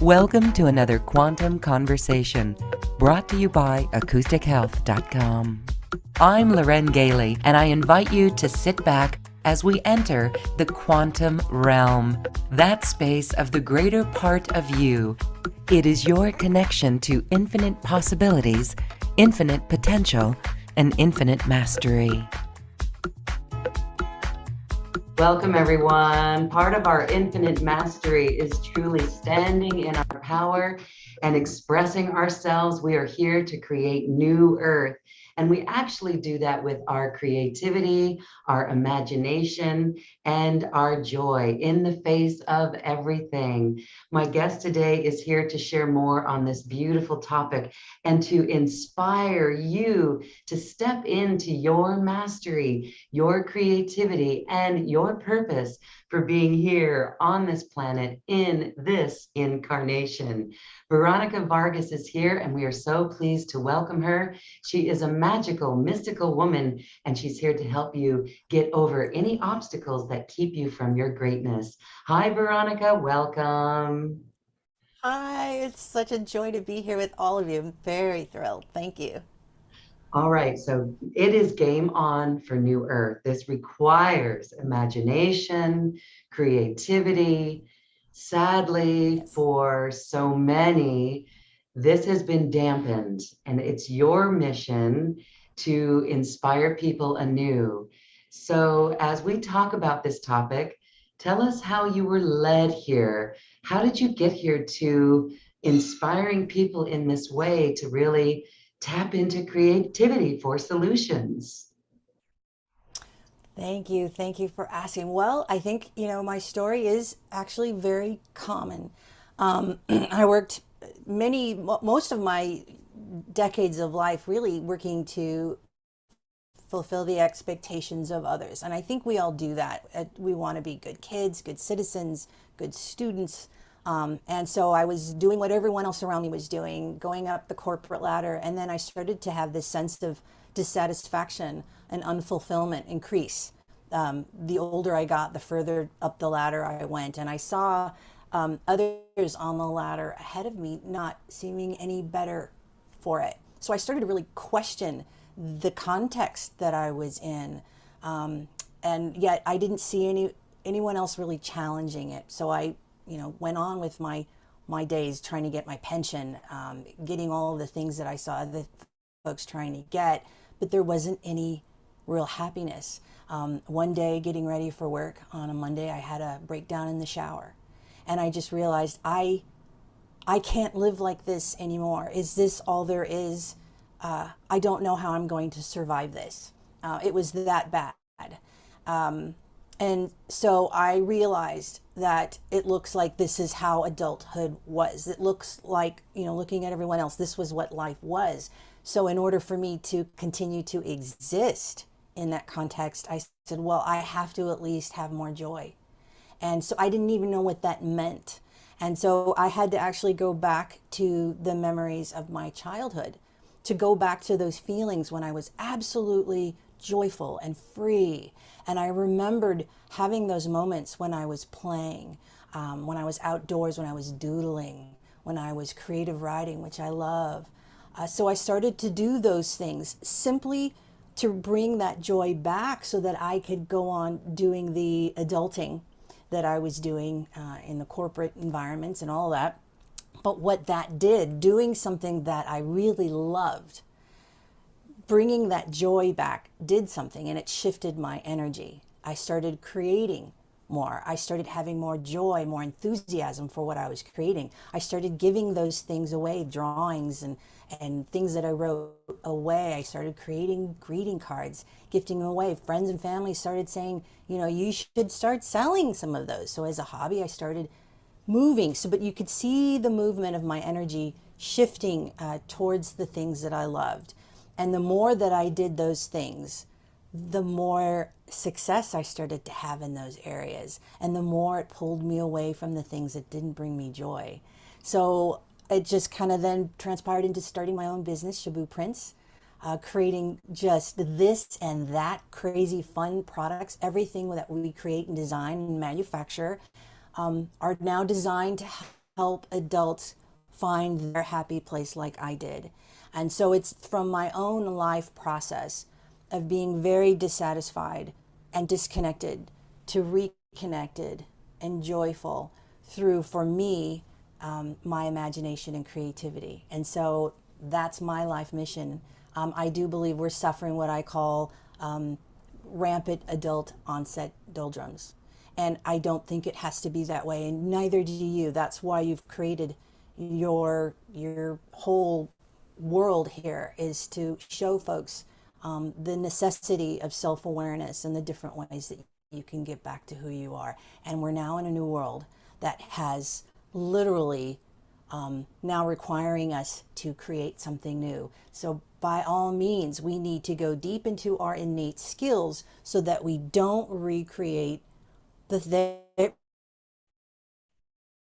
Welcome to another Quantum Conversation, brought to you by AcousticHealth.com. I'm Loren Gailey, and I invite you to sit back as we enter the quantum realm, that space of the greater part of you. It is your connection to infinite possibilities, infinite potential, and infinite mastery. Welcome, everyone. Part of our infinite mastery is truly standing in our power and expressing ourselves. We are here to create new earth. And we actually do that with our creativity, our imagination, and our joy in the face of everything. My guest today is here to share more on this beautiful topic and to inspire you to step into your mastery, your creativity, and your purpose for being here on this planet in this incarnation. Veronica Vargas is here, and we are so pleased to welcome her. She is a magical, mystical woman, and she's here to help you get over any obstacles that keep you from your greatness. Hi, Veronica. Welcome. Hi, it's such a joy to be here with all of you. I'm very thrilled. Thank you. All right, so it is game on for New Earth. This requires imagination, creativity. Sadly, Yes. for so many, this has been dampened, and it's your mission to inspire people anew. So, as we talk about this topic, tell us how you were led here. How did you get here to inspiring people in this way to really tap into creativity for solutions? Thank you. Thank you for asking. Well, I think, my story is actually very common. I worked most of my decades of life really working to fulfill the expectations of others. And I think we all do that. We want to be good kids, good citizens, good students. And so I was doing what everyone else around me was doing, going up the corporate ladder. And then I started to have this sense of dissatisfaction and unfulfillment increase. The older I got, the further up the ladder I went. And I saw others on the ladder ahead of me not seeming any better for it. So I started to really question the context that I was in, and yet I didn't see anyone else really challenging it. So I, went on with my days trying to get my pension, getting all of the things that I saw other folks trying to get, but there wasn't any real happiness. One day, getting ready for work on a Monday, I had a breakdown in the shower, and I just realized I can't live like this anymore. Is this all there is? I don't know how I'm going to survive this. It was that bad. And so I realized that it looks like this is how adulthood was. It looks like, looking at everyone else, this was what life was. So in order for me to continue to exist in that context, I said, well, I have to at least have more joy. And so I didn't even know what that meant. And so I had to actually go back to the memories of my childhood, to go back to those feelings when I was absolutely joyful and free. And I remembered having those moments when I was playing, when I was outdoors, when I was doodling, when I was creative writing, which I love. So I started to do those things simply to bring that joy back so that I could go on doing the adulting that I was doing in the corporate environments and all that. But what that did, doing something that I really loved, bringing that joy back did something, and it shifted my energy. I started creating more. I started having more joy, more enthusiasm for what I was creating. I started giving those things away, drawings and things that I wrote away. I started creating greeting cards, gifting them away. Friends and family started saying, you should start selling some of those. So as a hobby, I started moving. But you could see the movement of my energy shifting towards the things that I loved. And the more that I did those things, the more success I started to have in those areas, and the more it pulled me away from the things that didn't bring me joy. So it just kind of then transpired into starting my own business, Shabu Prints, creating just this and that crazy fun products. Everything that we create and design and manufacture are now designed to help adults find their happy place like I did. And so it's from my own life process of being very dissatisfied and disconnected to reconnected and joyful through, for me, my imagination and creativity. And so that's my life mission. I do believe we're suffering what I call rampant adult onset doldrums. And I don't think it has to be that way, and neither do you. That's why you've created your whole world here, is to show folks the necessity of self-awareness and the different ways that you can get back to who you are. And we're now in a new world that has literally now requiring us to create something new. So by all means, we need to go deep into our innate skills so that we don't recreate the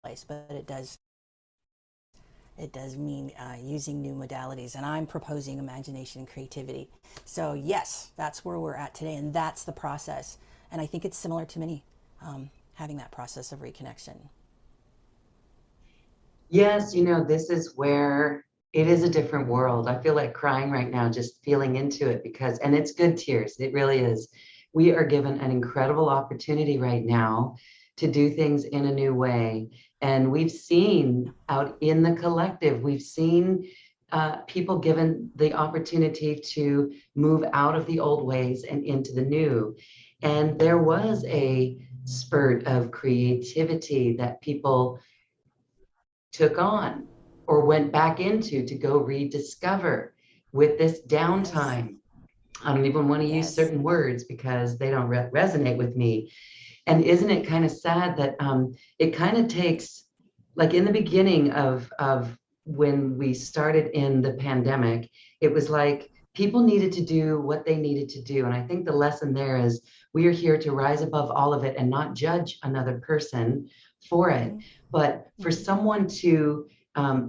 place, but it does mean using new modalities, and I'm proposing imagination and creativity. So yes, that's where we're at today, and that's the process. And I think it's similar to many having that process of reconnection. Yes, this is where it is a different world. I feel like crying right now, just feeling into it and it's good tears. It really is. We are given an incredible opportunity right now to do things in a new way. And we've seen out in the collective, we've seen people given the opportunity to move out of the old ways and into the new. And there was a spurt of creativity that people took on or went back into to go rediscover with this Yes, downtime. I don't even want to use yes, certain words because they don't resonate with me. And isn't it kind of sad that it kind of takes, like in the beginning of when we started in the pandemic, it was like people needed to do what they needed to do. And I think the lesson there is we are here to rise above all of it and not judge another person for it. But for someone to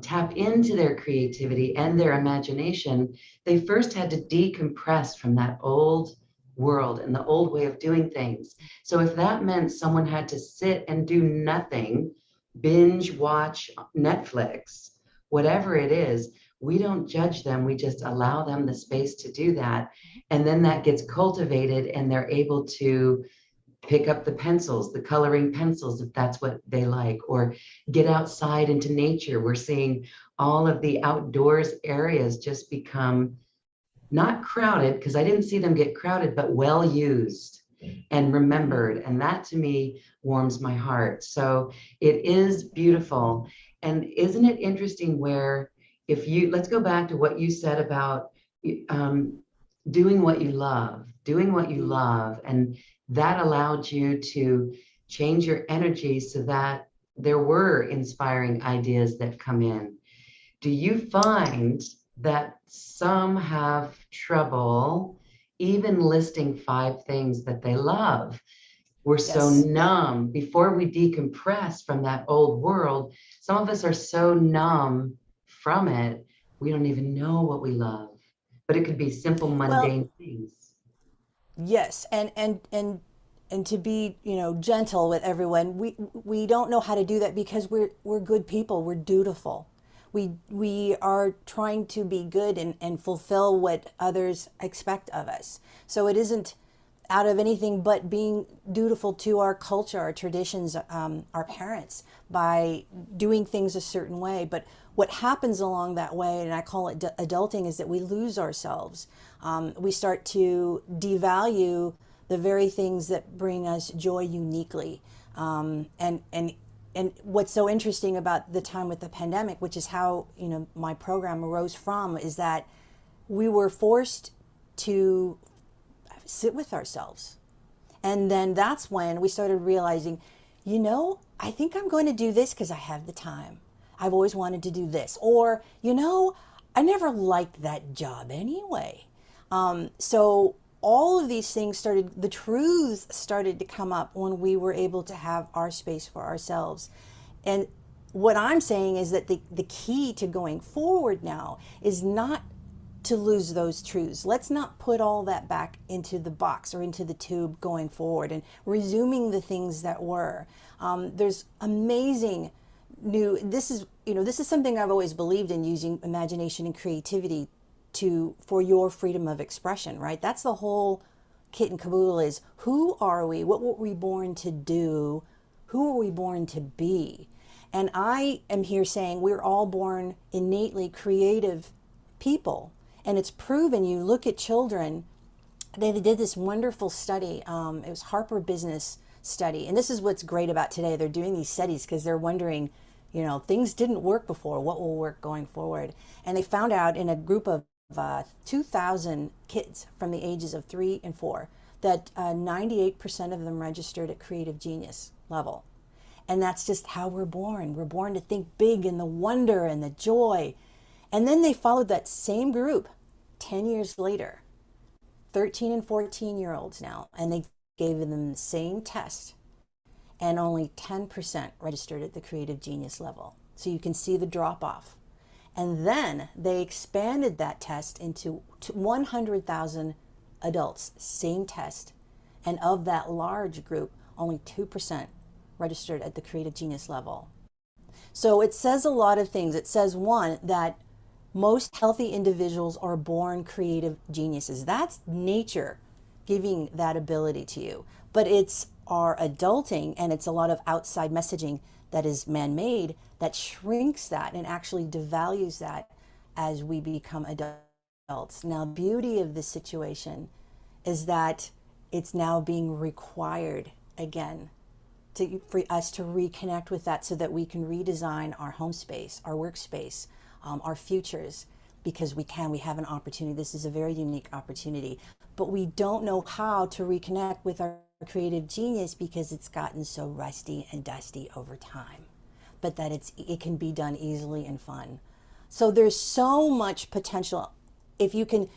tap into their creativity and their imagination, they first had to decompress from that old world and the old way of doing things. So if that meant someone had to sit and do nothing, binge watch Netflix, whatever it is, we don't judge them. We just allow them the space to do that. And then that gets cultivated and they're able to pick up the pencils, the coloring pencils, if that's what they like, or get outside into nature. We're seeing all of the outdoors areas just become not crowded, because I didn't see them get crowded, but well used and remembered. And that to me warms my heart. So it is beautiful. And isn't it interesting where let's go back to what you said about um, doing what you love, and that allowed you to change your energy so that there were inspiring ideas that come in. Do you find that some have trouble even listing 5 things that they love? We're so yes. numb before we decompress from that old world. Some of us are so numb from it, we don't even know what we love. But it could be simple, Well, mundane things. yes, and to be, gentle with everyone, we don't know how to do that because we're good people. We're dutiful. We are trying to be good and fulfill what others expect of us. So it isn't out of anything but being dutiful to our culture, our traditions, our parents, by doing things a certain way. But what happens along that way, and I call it adulting, is that we lose ourselves. We start to devalue the very things that bring us joy uniquely. And what's so interesting about the time with the pandemic, which is how my program arose from, is that we were forced to sit with ourselves. And then that's when we started realizing, I think I'm going to do this because I have the time. I've always wanted to do this. Or, I never liked that job anyway. So all of these things the truths started to come up when we were able to have our space for ourselves. And what I'm saying is that the key to going forward now is not to lose those truths. Let's not put all that back into the box or into the tube going forward and resuming the things that were. There's amazing new, this is, this is something I've always believed in, using imagination and creativity for your freedom of expression, right? That's the whole kit and caboodle, is who are we? What were we born to do? Who are we born to be? And I am here saying we're all born innately creative people. And it's proven. You look at children, they did this wonderful study. It was Harper Business study. And this is what's great about today. They're doing these studies because they're wondering, things didn't work before. What will work going forward? And they found out in a group of 2,000 kids from the ages of 3 and 4 that 98% of them registered at creative genius level. And that's just how we're born. We're born to think big, and the wonder and the joy. And then they followed that same group 10 years later, 13 and 14-year-olds now, and they gave them the same test, and only 10% registered at the creative genius level. So you can see the drop off. And then they expanded that test into 100,000 adults, same test. And of that large group, only 2% registered at the creative genius level. So it says a lot of things. It says, one, that most healthy individuals are born creative geniuses. That's nature giving that ability to you. But it's our adulting, and it's a lot of outside messaging that is man-made that shrinks that and actually devalues that as we become adults. Now, the beauty of this situation is that it's now being required again for us to reconnect with that, so that we can redesign our home space, our workspace, our futures, because we have an opportunity. This is a very unique opportunity, but we don't know how to reconnect with our creative genius because it's gotten so rusty and dusty over time, but that it can be done easily and fun. So there's so much potential if you can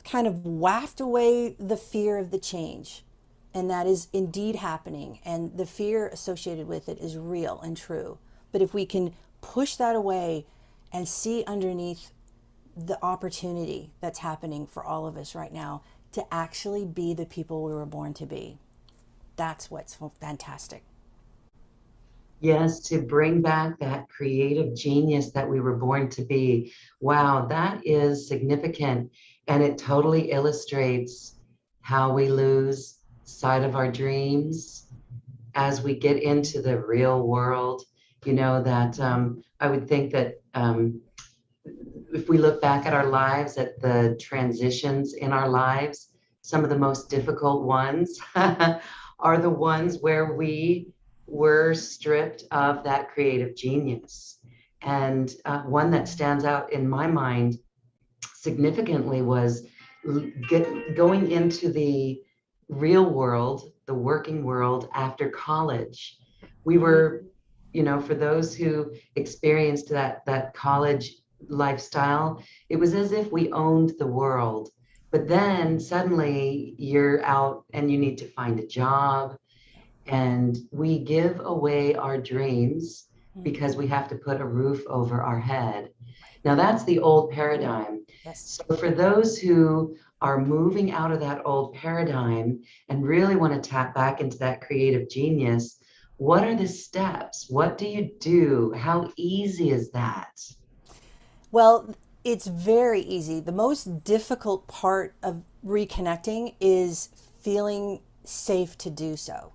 kind of waft away the fear of the change. And that is indeed happening. And the fear associated with it is real and true. But if we can push that away and see underneath the opportunity that's happening for all of us right now to actually be the people we were born to be, that's what's fantastic. Yes, to bring back that creative genius that we were born to be. Wow, that is significant. And it totally illustrates how we lose sight of our dreams as we get into the real world. That I would think that if we look back at our lives, at the transitions in our lives, some of the most difficult ones are the ones where we were stripped of that creative genius. And one that stands out in my mind significantly was going into the real world, the working world after college. We were, for those who experienced that college lifestyle, it was as if we owned the world. But then suddenly you're out and you need to find a job, and we give away our dreams because we have to put a roof over our head. Now, that's the old paradigm. Yes. So for those who are moving out of that old paradigm and really want to tap back into that creative genius, what are the steps? What do you do? How easy is that? Well, it's very easy. The most difficult part of reconnecting is feeling safe to do so,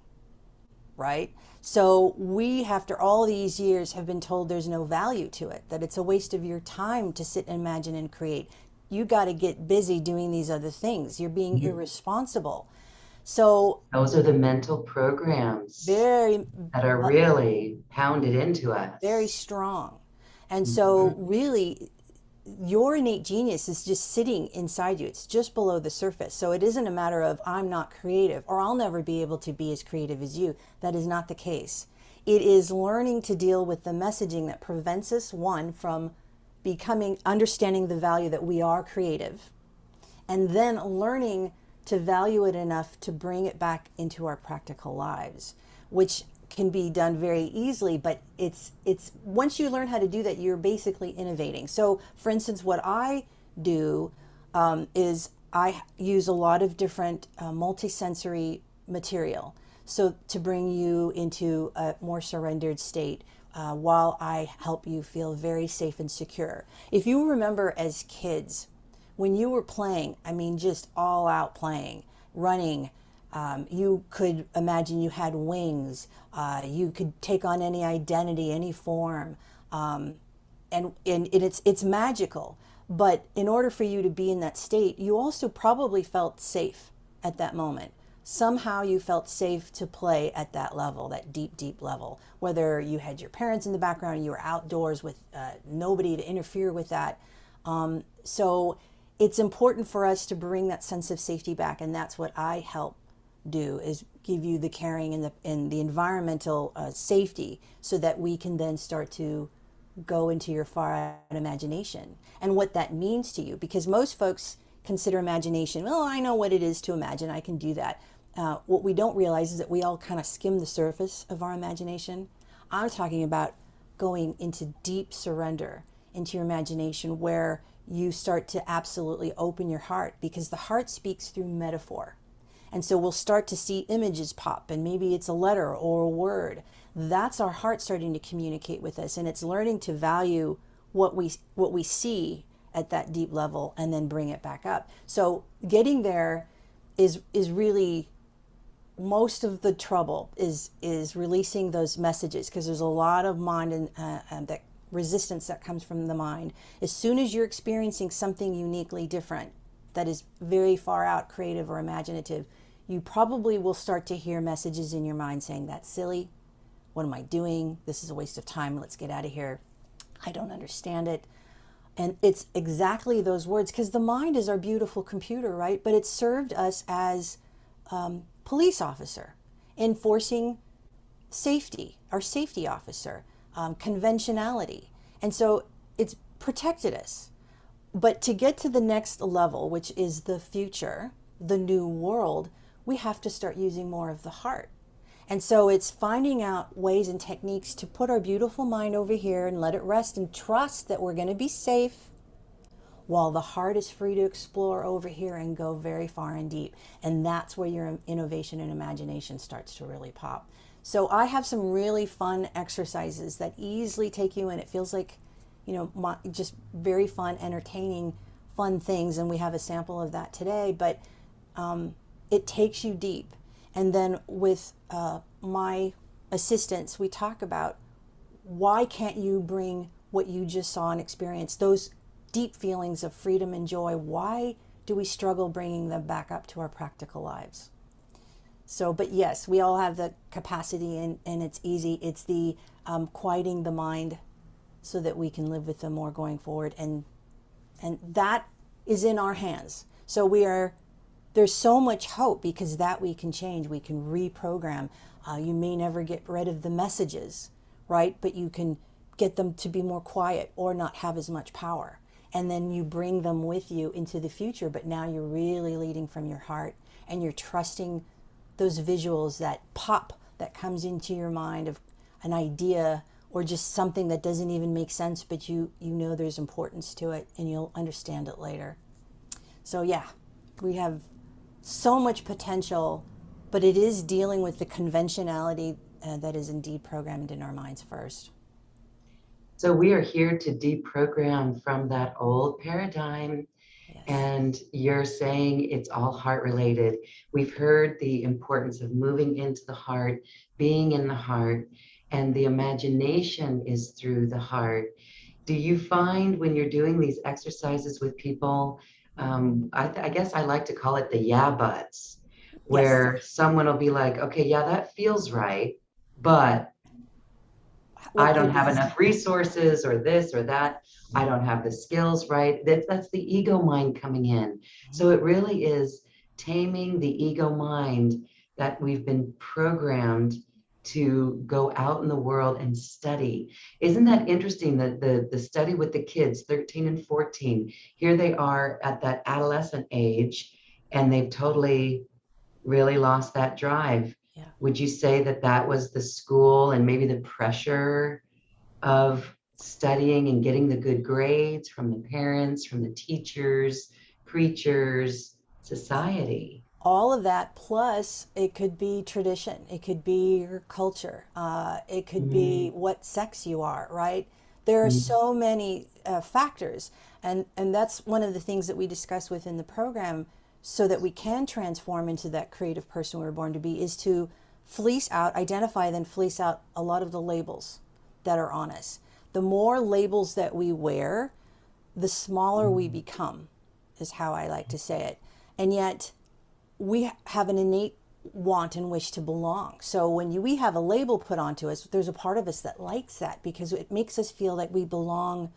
right? So we, after all these years, have been told there's no value to it, that it's a waste of your time to sit and imagine and create. You got to get busy doing these other things. You're being irresponsible. So Those are the mental programs very, that are really pounded into very us. strong. And so really, your innate genius is just sitting inside you. It's just below the surface. So it isn't a matter of I'm not creative or I'll never be able to be as creative as you. That is not the case. It is learning to deal with the messaging that prevents us, one, from understanding the value that we are creative, and then learning to value it enough to bring it back into our practical lives, which can be done very easily, but it's once you learn how to do that, you're basically innovating. So for instance, what I do is I use a lot of different multisensory material, so to bring you into a more surrendered state, while I help you feel very safe and secure. If you remember as kids, when you were playing, I mean, just all out playing, running, you could imagine you had wings. You could take on any identity, any form, and it's magical. But in order for you to be in that state, you also probably felt safe at that moment. Somehow you felt safe to play at that level, that deep, deep level. Whether you had your parents in the background, and you were outdoors with nobody to interfere with that. So it's important for us to bring that sense of safety back, and that's what I help do, is give you the caring and the environmental safety, so that we can then start to go into your far out imagination and what that means to you. Because most folks consider imagination, well, I know what it is to imagine, I can do that. What we don't realize is that we all kind of skim the surface of our imagination. I'm talking about going into deep surrender into your imagination, where you start to absolutely open your heart, because the heart speaks through metaphor. And so we'll start to see images pop, and maybe it's a letter or a word. That's our heart starting to communicate with us, and it's learning to value what we see at that deep level and then bring it back up. So getting there is really most of the trouble, is releasing those messages, because there's a lot of mind and that resistance that comes from the mind. As soon as you're experiencing something uniquely different, that is very far out, creative or imaginative, you probably will start to hear messages in your mind saying, that's silly. What am I doing? This is a waste of time. Let's get out of here. I don't understand it. And it's exactly those words, because the mind is our beautiful computer, right? But it served us as police officer, enforcing safety, our safety officer, conventionality. And so it's protected us. But to get to the next level, which is the future, the new world, we have to start using more of the heart. And so it's finding out ways and techniques to put our beautiful mind over here and let it rest and trust that we're going to be safe, while the heart is free to explore over here and go very far and deep. And that's where your innovation and imagination starts to really pop. So I have some really fun exercises that easily take you, and it feels like, just very fun, entertaining, fun things. And we have a sample of that today, but it takes you deep. And then with my assistants, we talk about, why can't you bring what you just saw and experienced, those deep feelings of freedom and joy? Why do we struggle bringing them back up to our practical lives? So, but yes, we all have the capacity, and it's easy. It's the quieting the mind so that we can live with them more going forward. And that is in our hands. So there's so much hope, because that we can change, we can reprogram. You may never get rid of the messages, right? But you can get them to be more quiet or not have as much power. And then you bring them with you into the future, but now you're really leading from your heart, and you're trusting those visuals that pop, that comes into your mind, of an idea or just something that doesn't even make sense, but you know there's importance to it, and you'll understand it later. So yeah, we have so much potential, but it is dealing with the conventionality that is indeed programmed in our minds first. So we are here to deprogram from that old paradigm. Yes. And you're saying it's all heart related. We've heard the importance of moving into the heart, being in the heart, and the imagination is through the heart. Do you find when you're doing these exercises with people, I guess I like to call it the yeah buts, Yes. where someone will be like, okay, yeah, that feels right, but I What don't good have does this? enough resources or this or that. I don't have the skills, right? That's the ego mind coming in. So it really is taming the ego mind that we've been programmed to go out in the world and study. Isn't that interesting that the study with the kids, 13 and 14, here they are at that adolescent age, and they've totally really lost that drive. Yeah. Would you say that that was the school and maybe the pressure of studying and getting the good grades from the parents, from the teachers, preachers, society? all of that, plus it could be tradition, it could be your culture, it could be Mm, what sex you are, right? There are mm, so many factors, and that's one of the things that we discuss within the program, so that we can transform into that creative person we were born to be, is to fleece out, identify, then fleece out a lot of the labels that are on us. The more labels that we wear, the smaller we mm. become, is how I like to say it. And yet, we have an innate want and wish to belong. So when we have a label put onto us, there's a part of us that likes that, because it makes us feel like we belong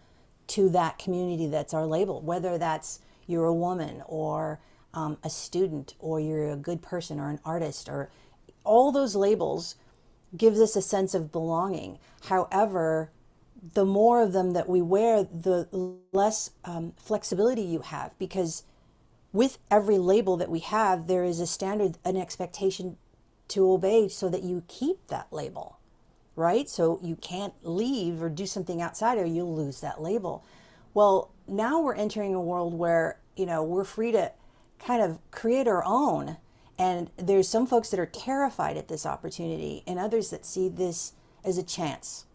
to that community that's our label, whether that's you're a woman, or a student, or you're a good person, or an artist, or all those labels gives us a sense of belonging. However, the more of them that we wear, the less flexibility you have, because with every label that we have, there is a standard, an expectation to obey, so that you keep that label, right? So you can't leave or do something outside, or you'll lose that label. Well, now we're entering a world where, we're free to kind of create our own. And there's some folks that are terrified at this opportunity, and others that see this as a chance,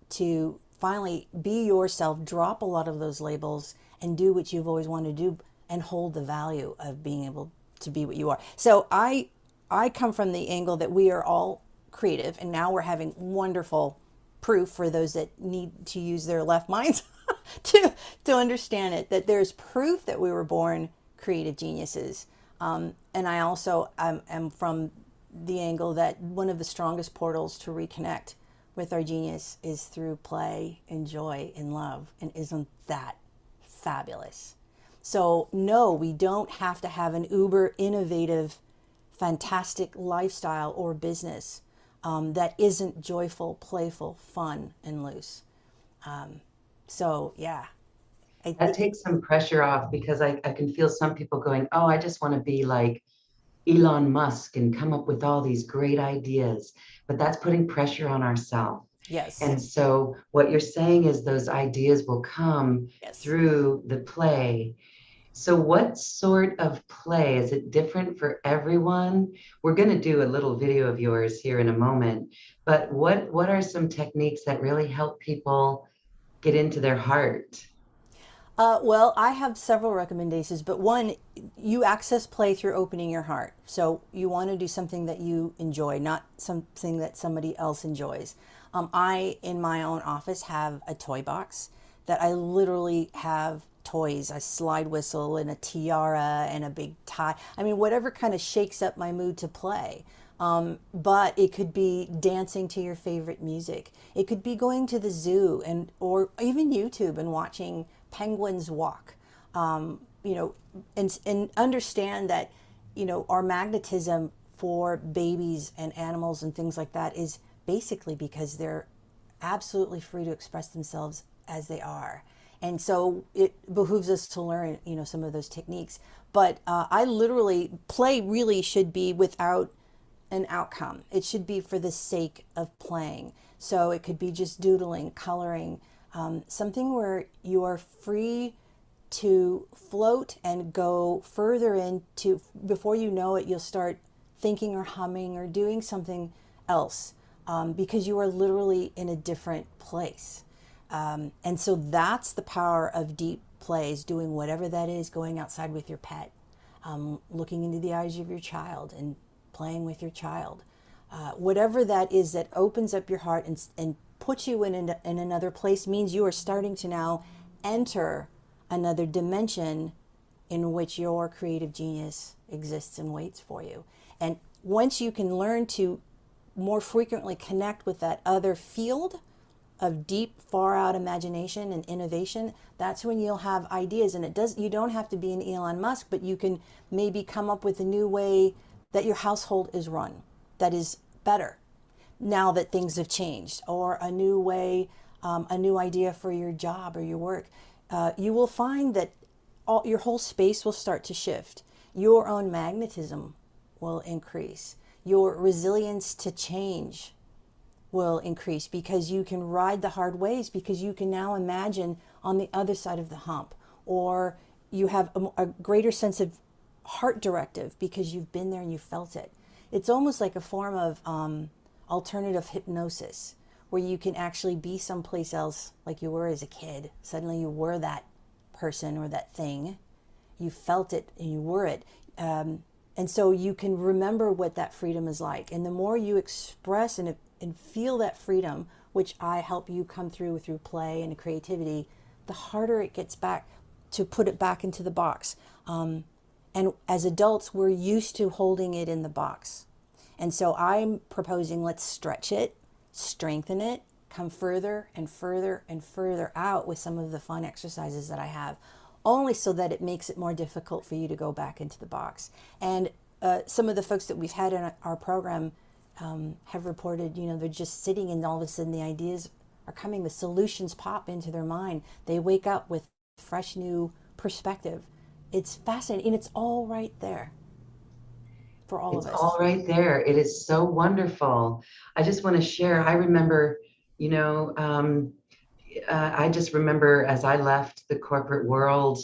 to finally be yourself, drop a lot of those labels, and do what you've always wanted to do, and hold the value of being able to be what you are. So I come from the angle that we are all creative, and now we're having wonderful proof for those that need to use their left minds to understand it, that there's proof that we were born creative geniuses. And I also am from the angle that one of the strongest portals to reconnect with our genius is through play and joy and love. And isn't that fabulous? So, no, we don't have to have an uber innovative, fantastic lifestyle or business that isn't joyful, playful, fun, and loose. So, yeah, I That think, takes some pressure off because I can feel some people going, oh, I just want to be like Elon Musk and come up with all these great ideas. But that's putting pressure on ourselves. yes, And so what you're saying is those ideas will come yes. through the play. So what sort of play? Is it different for everyone? We're going to do a little video of yours here in a moment, but what are some techniques that really help people get into their heart? Well, I have several recommendations, but one, you access play through opening your heart. So you want to do something that you enjoy, not something that somebody else enjoys. In my own office, have a toy box that I literally have toys, a slide whistle and a tiara and a big tie. I mean, whatever kind of shakes up my mood to play. But it could be dancing to your favorite music. It could be going to the zoo, or even YouTube and watching penguins walk. You know, and understand that, our magnetism for babies and animals and things like that is basically because they're absolutely free to express themselves as they are. And so it behooves us to learn, some of those techniques. But I literally, play really should be without an outcome. It should be for the sake of playing. So it could be just doodling, coloring, something where you are free to float and go further into, before you know it, you'll start thinking or humming or doing something else, because you are literally in a different place. And so that's the power of deep plays, doing whatever that is, going outside with your pet, looking into the eyes of your child and playing with your child. Whatever that is that opens up your heart and puts you in another place, means you are starting to now enter another dimension in which your creative genius exists and waits for you. And once you can learn to more frequently connect with that other field of deep, far out imagination and innovation, that's when you'll have ideas. And you don't have to be an Elon Musk, but you can maybe come up with a new way that your household is run that is better now that things have changed, or a new way, a new idea for your job or your work. You will find that your whole space will start to shift. Your own magnetism will increase. Your resilience to change will increase, because you can ride the hard waves, because you can now imagine on the other side of the hump, or you have a greater sense of heart directive because you've been there and you felt it. It's almost like a form of alternative hypnosis where you can actually be someplace else like you were as a kid. Suddenly you were that person or that thing. You felt it and you were it. And so you can remember what that freedom is like. And the more you express and feel that freedom, which I help you come through play and creativity, the harder it gets back to put it back into the box. And as adults, we're used to holding it in the box. And so I'm proposing let's stretch it, strengthen it, come further and further and further out with some of the fun exercises that I have, only so that it makes it more difficult for you to go back into the box. And some of the folks that we've had in our program have reported, they're just sitting and all of a sudden the ideas are coming, the solutions pop into their mind. They wake up with fresh new perspective. It's fascinating, and it's all right there for all It's of all us. right there. It is so wonderful. I just want to share. I remember, I just remember as I left the corporate world,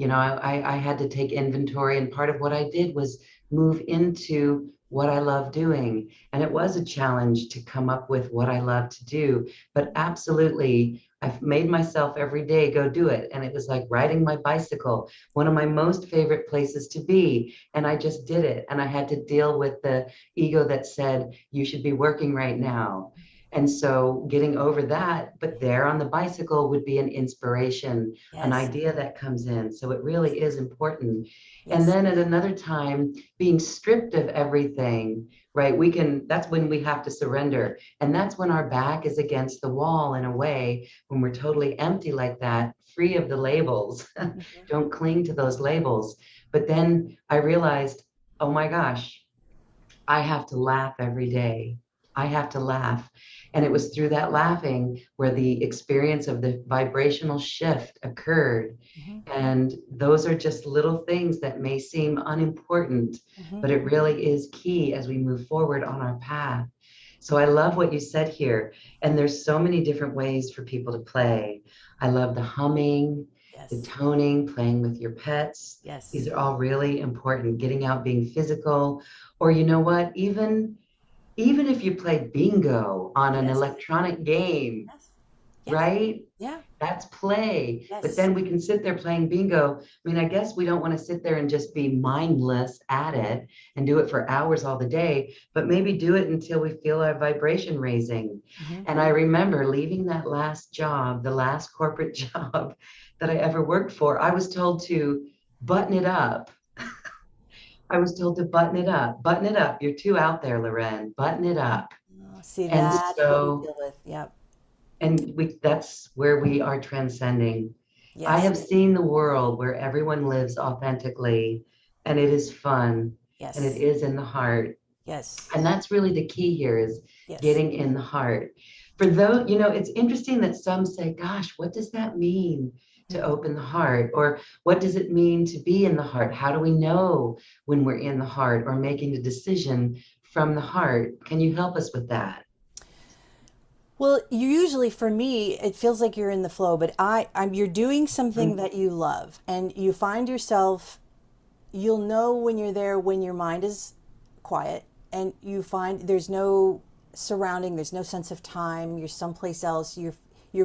I had to take inventory, and part of what I did was move into what I love doing. And it was a challenge to come up with what I love to do, but absolutely, I've made myself every day go do it. And it was like riding my bicycle, one of my most favorite places to be. And I just did it. And I had to deal with the ego that said, you should be working right now. And so getting over that, but there on the bicycle would be an inspiration, an Yes, idea that comes in. So it really is important. And yes, then at another time, being stripped of everything, right? That's when we have to surrender. And that's when our back is against the wall in a way, when we're totally empty like that, free of the labels. Don't cling to those labels. But then I realized, oh my gosh, I have to laugh every day. I have to laugh. And it was through that laughing where the experience of the vibrational shift occurred. hmm And those are just little things that may seem unimportant, hmm but it really is key as we move forward on our path. So I love what you said here. And there's so many different ways for people to play. I love the humming, the yes, toning, playing with your pets. These yes, are all really important. Getting out, being physical, or you know what, even if you play bingo on an yes, electronic game, yes, yes, right? yeah, That's play. But yes. then we can sit there playing bingo. I mean, I guess we don't want to sit there and just be mindless at it and do it for hours all the day, but maybe do it until we feel our vibration raising. hmm And I remember leaving that last job, the last corporate job that I ever worked for, I was told to button it up. I was told to button it up. Button it up. You're too out there, Loren. Button it up. Oh, see, And that's what we so, deal with. Yep. and that's where we are transcending. I Yes. have seen the world where everyone lives authentically and it is fun and it Yes. is in the heart. Yes. And that's really the key here is Yes. getting in the heart. For those, it's interesting that some say, gosh, what does that mean to Mhm. open the heart? Or what does it mean to be in the heart? How do we know when we're in the heart or making a decision from the heart? Can you help us with that? Well, you usually, for me, it feels like you're in the flow, but you're doing something that you love, and you find yourself. You'll know when you're there when your mind is quiet, and you find there's no surrounding, there's no sense of time. You're someplace else. You're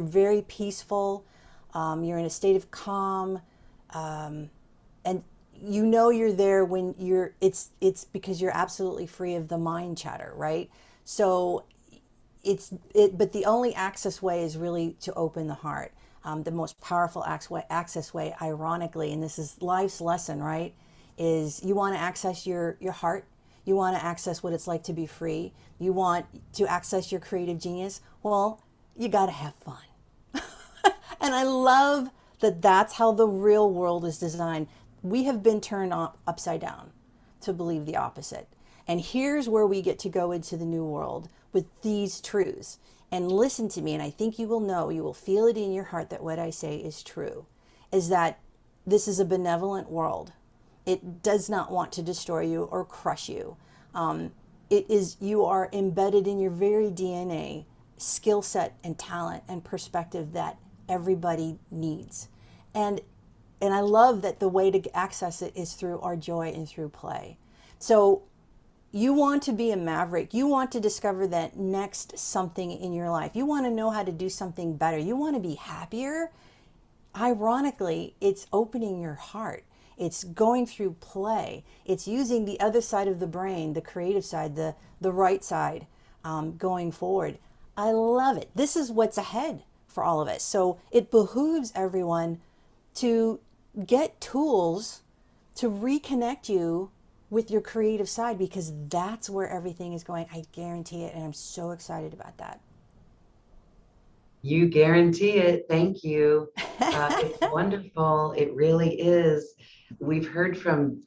very peaceful. You're in a state of calm, and you know you're there when it's because you're absolutely free of the mind chatter, right? So but the only access way is really to open the heart. The most powerful access way, ironically, and this is life's lesson, right, is you want to access your heart. You want to access what it's like to be free. You want to access your creative genius. Well, you got to have fun. And I love that that's how the real world is designed. We have been turned upside down to believe the opposite. And here's where we get to go into the new world with these truths. And listen to me, and I think you will know, you will feel it in your heart that what I say is true, is that this is a benevolent world. It does not want to destroy you or crush you. You are embedded in your very DNA, skill set and talent and perspective that everybody needs. And And I love that the way to access it is through our joy and through play. So you want to be a maverick. You want to discover that next something in your life. You want to know how to do something better. You want to be happier. Ironically, it's opening your heart. It's going through play. It's using the other side of the brain, the creative side, the right side, going forward. I love it. This is what's ahead for all of us. So it behooves everyone to get tools to reconnect you with your creative side, because that's where everything is going. I guarantee it. And I'm so excited about that. You guarantee it. Thank you. It's wonderful. It really is. We've heard from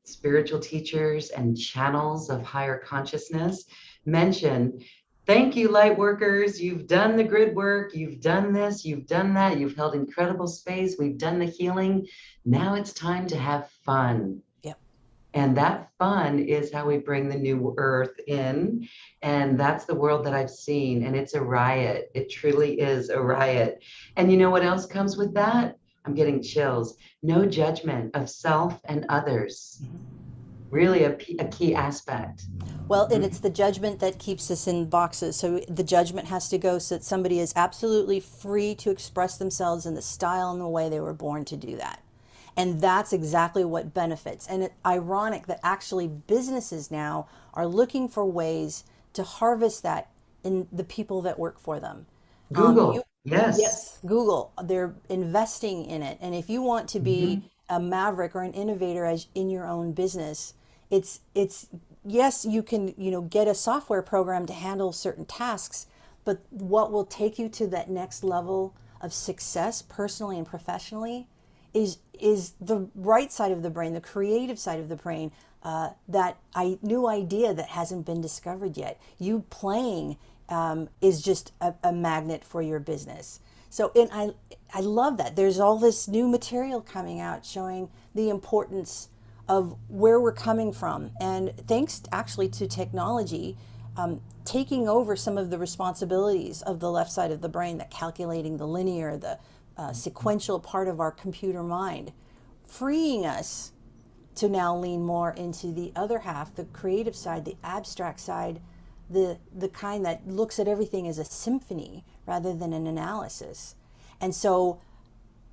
spiritual teachers and channels of higher consciousness mention, thank you, light workers. You've done the grid work. You've done this. You've done that. You've held incredible space. We've done the healing. Now it's time to have fun. Yep. And that fun is how we bring the new earth in. And that's the world that I've seen. And it's a riot. It truly is a riot. And you know what else comes with that? I'm getting chills. No judgment of self and others. Really a key aspect. Well, and it's the judgment that keeps us in boxes. So the judgment has to go so that somebody is absolutely free to express themselves in the style and the way they were born to do that. And that's exactly what benefits. And it's ironic that actually businesses now are looking for ways to harvest that in the people that work for them. Google, You, yes. yes, Google, they're investing in it. And if you want to be Mhm. a maverick or an innovator as in your own business, it's yes, you can, get a software program to handle certain tasks, but what will take you to that next level of success personally and professionally is the right side of the brain, the creative side of the brain, that new idea that hasn't been discovered yet. You playing is just a magnet for your business. So, and I love that. There's all this new material coming out showing the importance of where we're coming from. And thanks actually to technology, taking over some of the responsibilities of the left side of the brain, the calculating, the linear, the sequential part of our computer mind, freeing us to now lean more into the other half, the creative side, the abstract side, the kind that looks at everything as a symphony rather than an analysis. And so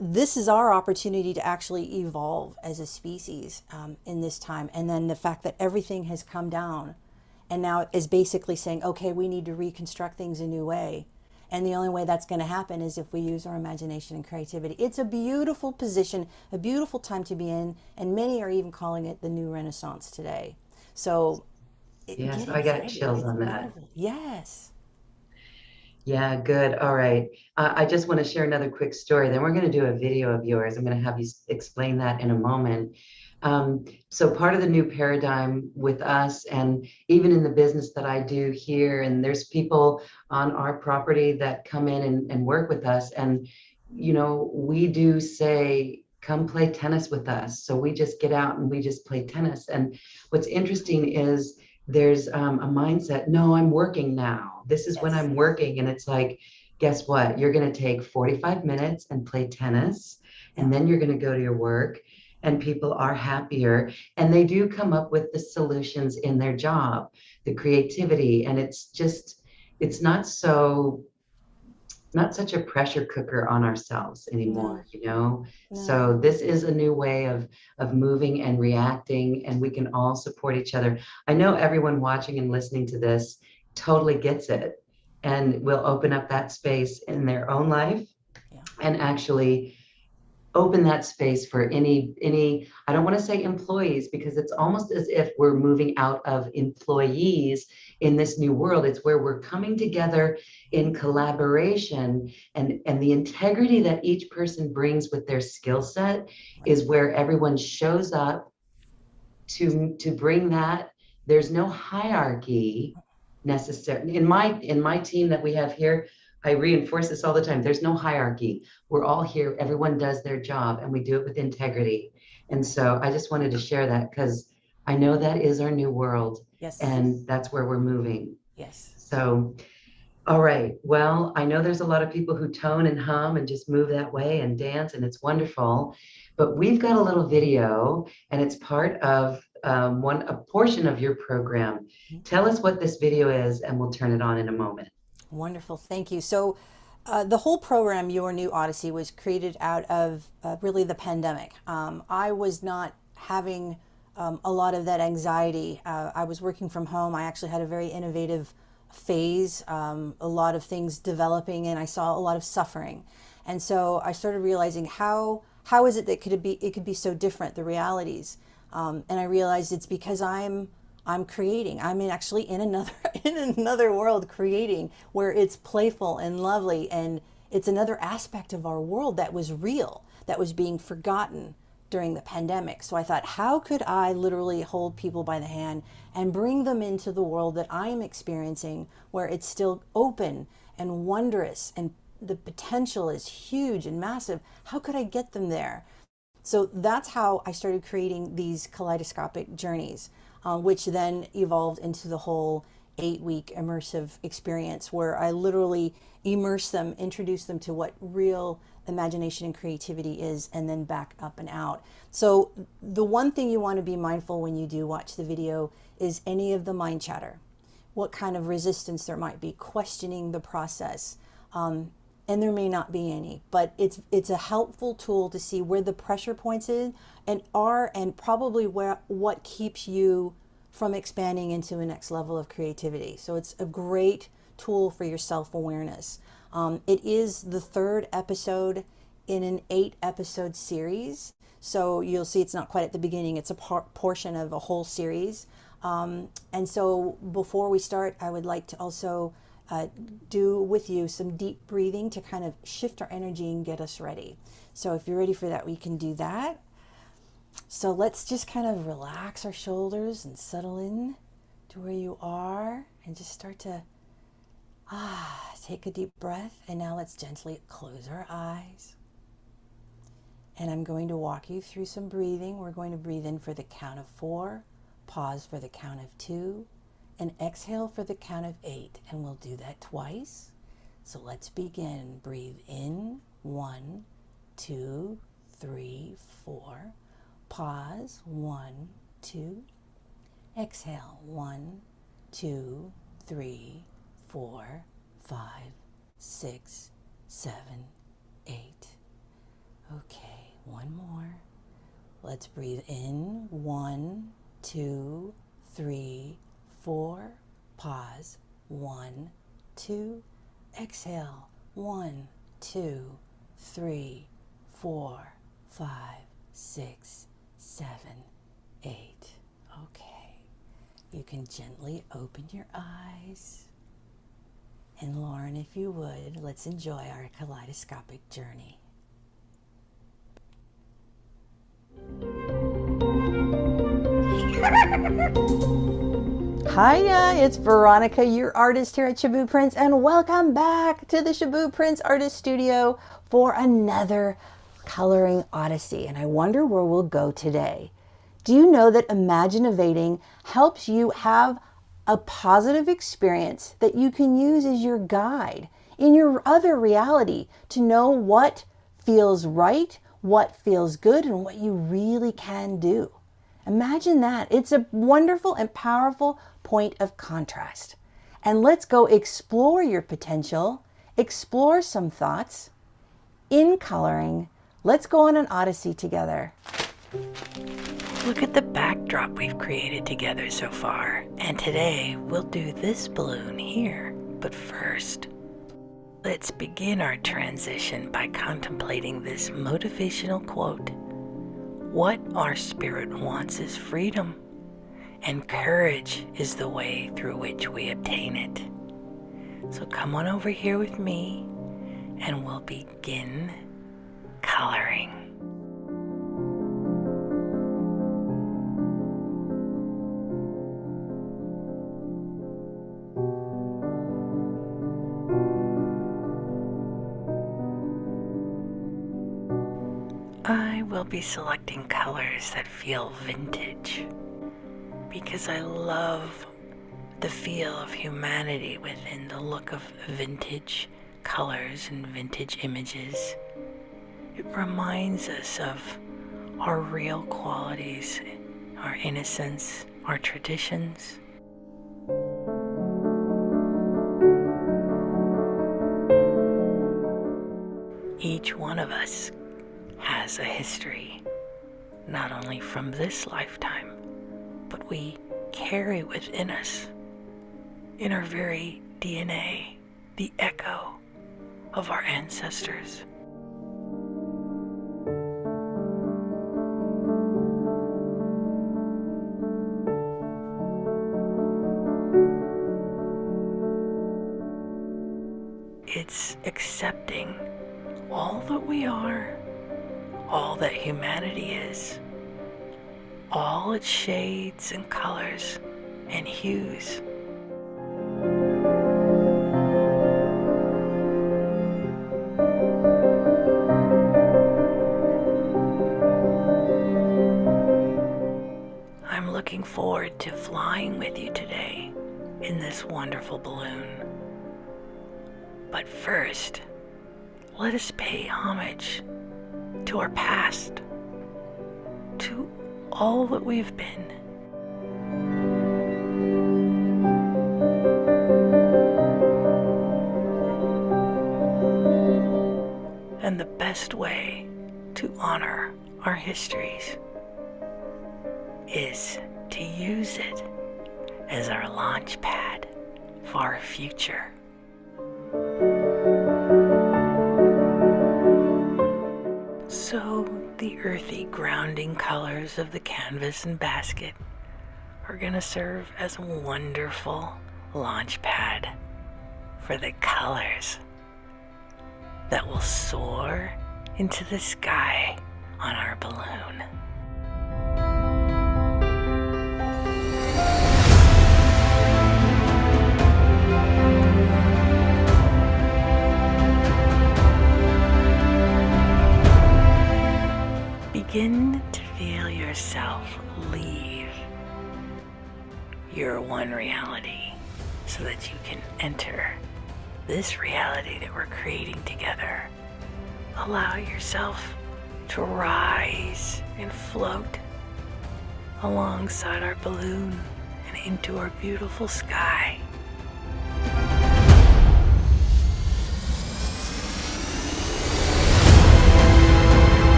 this is our opportunity to actually evolve as a species in this time. And then the fact that everything has come down and now is basically saying, okay, we need to reconstruct things a new way. And the only way that's going to happen is if we use our imagination and creativity. It's a beautiful position, a beautiful time to be in. And many are even calling it the new Renaissance today. So Yes, get I got excited. chills It's on that. wonderful. Yes. Yeah, good. All right. I just want to share another quick story. Then we're going to do a video of yours. I'm going to have you explain that in a moment. So part of the new paradigm with us, and even in the business that I do here, and there's people on our property that come in and work with us. And, we do say, come play tennis with us. So we just get out and we just play tennis. And what's interesting is there's a mindset, no, I'm working now. This is when Yes. I'm working. And it's like, guess what? You're going to take 45 minutes and play tennis, Yeah. and then you're going to go to your work, and people are happier. And they do come up with the solutions in their job, the creativity. And it's not such a pressure cooker on ourselves No, anymore. no. So this is a new way of moving and reacting, and we can all support each other. I know everyone watching and listening to this totally gets it, and will open up that space in their own life Yeah. and actually open that space for any I don't want to say employees, because it's almost as if we're moving out of employees in this new world. It's where we're coming together in collaboration, and the integrity that each person brings with their skill set Right. is where everyone shows up to bring that. There's no hierarchy necessary in my team that we have here. I reinforce this all the time. There's no hierarchy. We're all here. Everyone does their job, and we do it with integrity. And so I just wanted to share that, because I know that is our new world, Yes. and that's where we're moving. Yes. So All right. Well, I know there's a lot of people who tone and hum and just move that way and dance, and it's wonderful. But we've got a little video, and it's part of a portion of your program. Tell us what this video is, and we'll turn it on in a moment. Wonderful. Thank you. So, the whole program, Your New Odyssey, was created out of really the pandemic. I was not having a lot of that anxiety. I was working from home. I actually had a very innovative phase, a lot of things developing, and I saw a lot of suffering. And so I started realizing how is it that it could be so different, the realities. And I realized it's because I'm creating. I'm actually in another in another world creating where it's playful and lovely, and it's another aspect of our world that was real, that was being forgotten during the pandemic. So I thought, how could I literally hold people by the hand and bring them into the world that I'm experiencing, where it's still open and wondrous and the potential is huge and massive? How could I get them there? So that's how I started creating these kaleidoscopic journeys, which then evolved into the whole 8-week immersive experience where I literally immerse them, introduce them to what real imagination and creativity is, and then back up and out. So the one thing you want to be mindful when you do watch the video is any of the mind chatter, what kind of resistance there might be, questioning the process. And there may not be any, but it's a helpful tool to see where the pressure points in and probably what keeps you from expanding into a next level of creativity. So it's a great tool for your self-awareness. It is the third episode in an 8-episode series. So you'll see it's not quite at the beginning, it's a portion of a whole series. And so before we start, I would like to also do with you some deep breathing to kind of shift our energy and get us ready. So if you're ready for that, we can do that. So let's just kind of relax our shoulders and settle in to where you are and just start to take a deep breath. And now let's gently close our eyes. And I'm going to walk you through some breathing. We're going to breathe in for the count of 4, pause for the count of 2, and exhale for the count of 8. And we'll do that twice. So let's begin. Breathe in, 1, 2, 3, 4. Pause, 1, 2. Exhale, 1, 2, 3, 4, 5, 6, 7, 8. Okay, one more. Let's breathe in, 1, 2, 3, 4. Pause, 1, 2. Exhale, 1, 2, 3, 4, 5, 6, 7, 8. Okay. You can gently open your eyes. And Lauren, if you would, let's enjoy our kaleidoscopic journey. Hiya, it's Veronica, your artist here at Shaboo Prints, and welcome back to the Shaboo Prints Artist Studio for another coloring odyssey. And I wonder where we'll go today. Do you know that Imaginovating helps you have a positive experience that you can use as your guide in your other reality to know what feels right, what feels good, and what you really can do? Imagine that. It's a wonderful and powerful point of contrast. And let's go explore your potential, explore some thoughts in coloring. Let's go on an odyssey together. Look at the backdrop we've created together so far. And today we'll do this balloon here. But first, let's begin our transition by contemplating this motivational quote. What our spirit wants is freedom, and courage is the way through which we obtain it. So come on over here with me, and we'll begin coloring. I will be selecting colors that feel vintage because I love the feel of humanity within the look of vintage colors and vintage images. It reminds us of our real qualities, our innocence, our traditions. Each one of us has a history, not only from this lifetime, but we carry within us, in our very DNA, the echo of our ancestors. It's accepting all that we are, all that humanity is, all its shades and colors and hues. I'm looking forward to flying with you today in this wonderful balloon. But first, let us pay homage to our past, to all that we've been. And the best way to honor our histories is to use it as our launch pad for our future. So the earthy grounding colors of the canvas and basket are going to serve as a wonderful launch pad for the colors that will soar into the sky on our balloon. Begin to feel yourself leave your one reality so that you can enter this reality that we're creating together. Allow yourself to rise and float alongside our balloon and into our beautiful sky.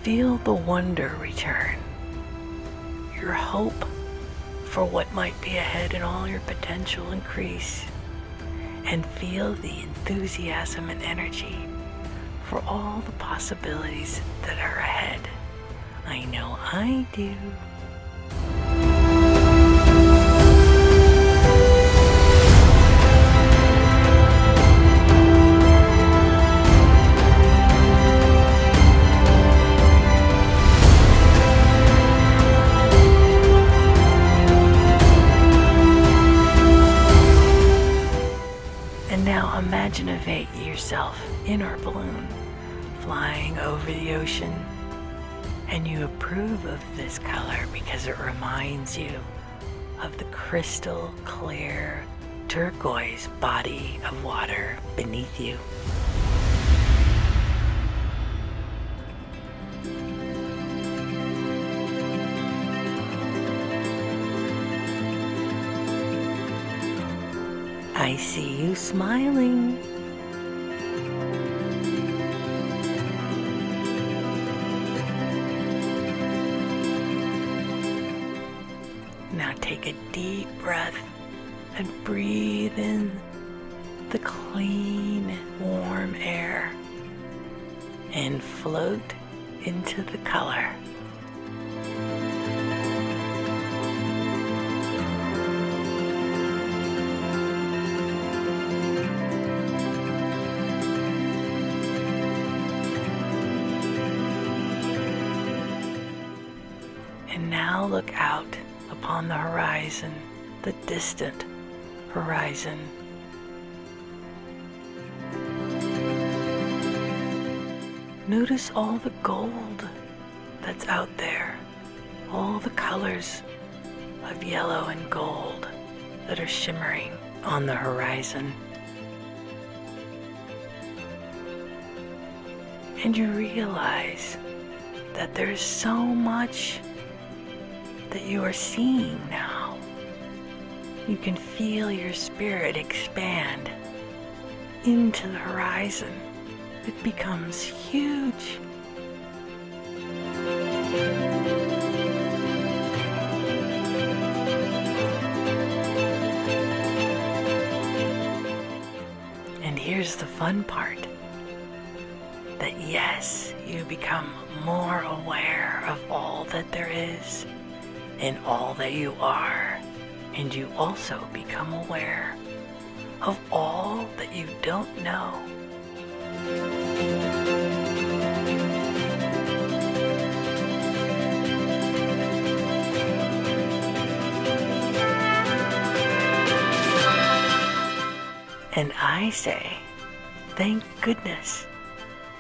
Feel the wonder return, your hope for what might be ahead and all your potential increase, and feel the enthusiasm and energy for all the possibilities that are ahead. I know I do. Now imagine yourself in our balloon, flying over the ocean, and you approve of this color because it reminds you of the crystal clear turquoise body of water beneath you. I see you smiling. Now take a deep breath and breathe in the clean, warm air and float into the color. And now look out upon the horizon, the distant horizon. Notice all the gold that's out there, all the colors of yellow and gold that are shimmering on the horizon. And you realize that there's so much that you are seeing now. You can feel your spirit expand into the horizon. It becomes huge. And here's the fun part. That yes, you become more aware of all that there is and all that you are, and you also become aware of all that you don't know. And I say, thank goodness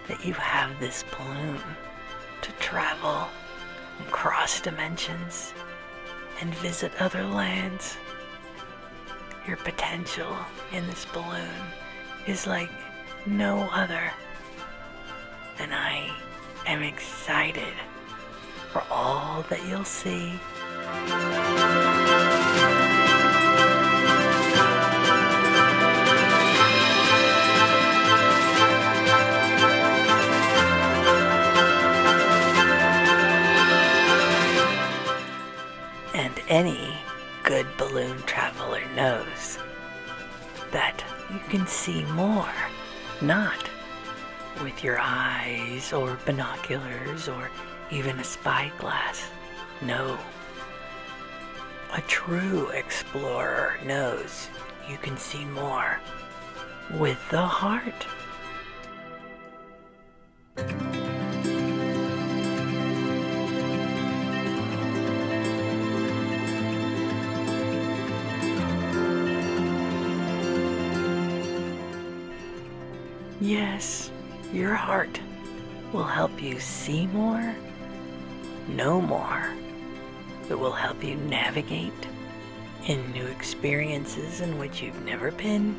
that you have this balloon to travel and cross dimensions and visit other lands. Your potential in this balloon is like no other, and I am excited for all that you'll see. Any good balloon traveler knows that you can see more, not with your eyes or binoculars or even a spyglass. No. A true explorer knows you can see more with the heart. Yes, your heart will help you see more, know more. It will help you navigate in new experiences in which you've never been.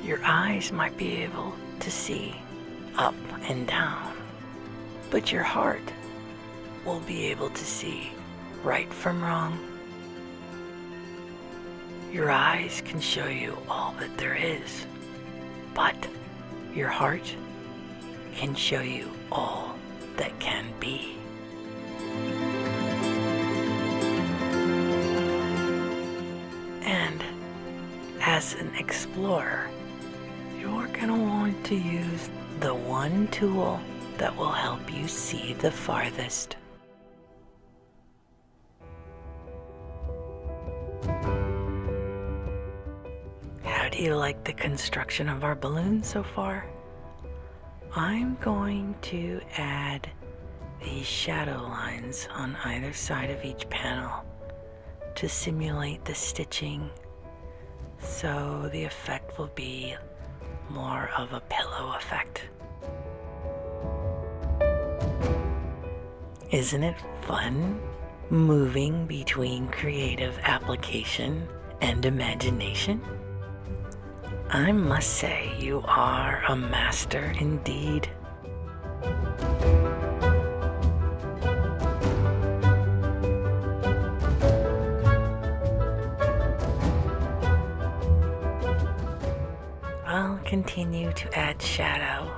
Your eyes might be able to see up and down, but your heart will be able to see right from wrong. Your eyes can show you all that there is, but your heart can show you all that can be. And as an explorer, you're gonna want to use the one tool that will help you see the farthest. How do you like the construction of our balloon so far? I'm going to add these shadow lines on either side of each panel to simulate the stitching, so the effect will be more of a pillow effect. Isn't it fun moving between creative application and imagination? I must say you are a master indeed. I'll continue to add shadow,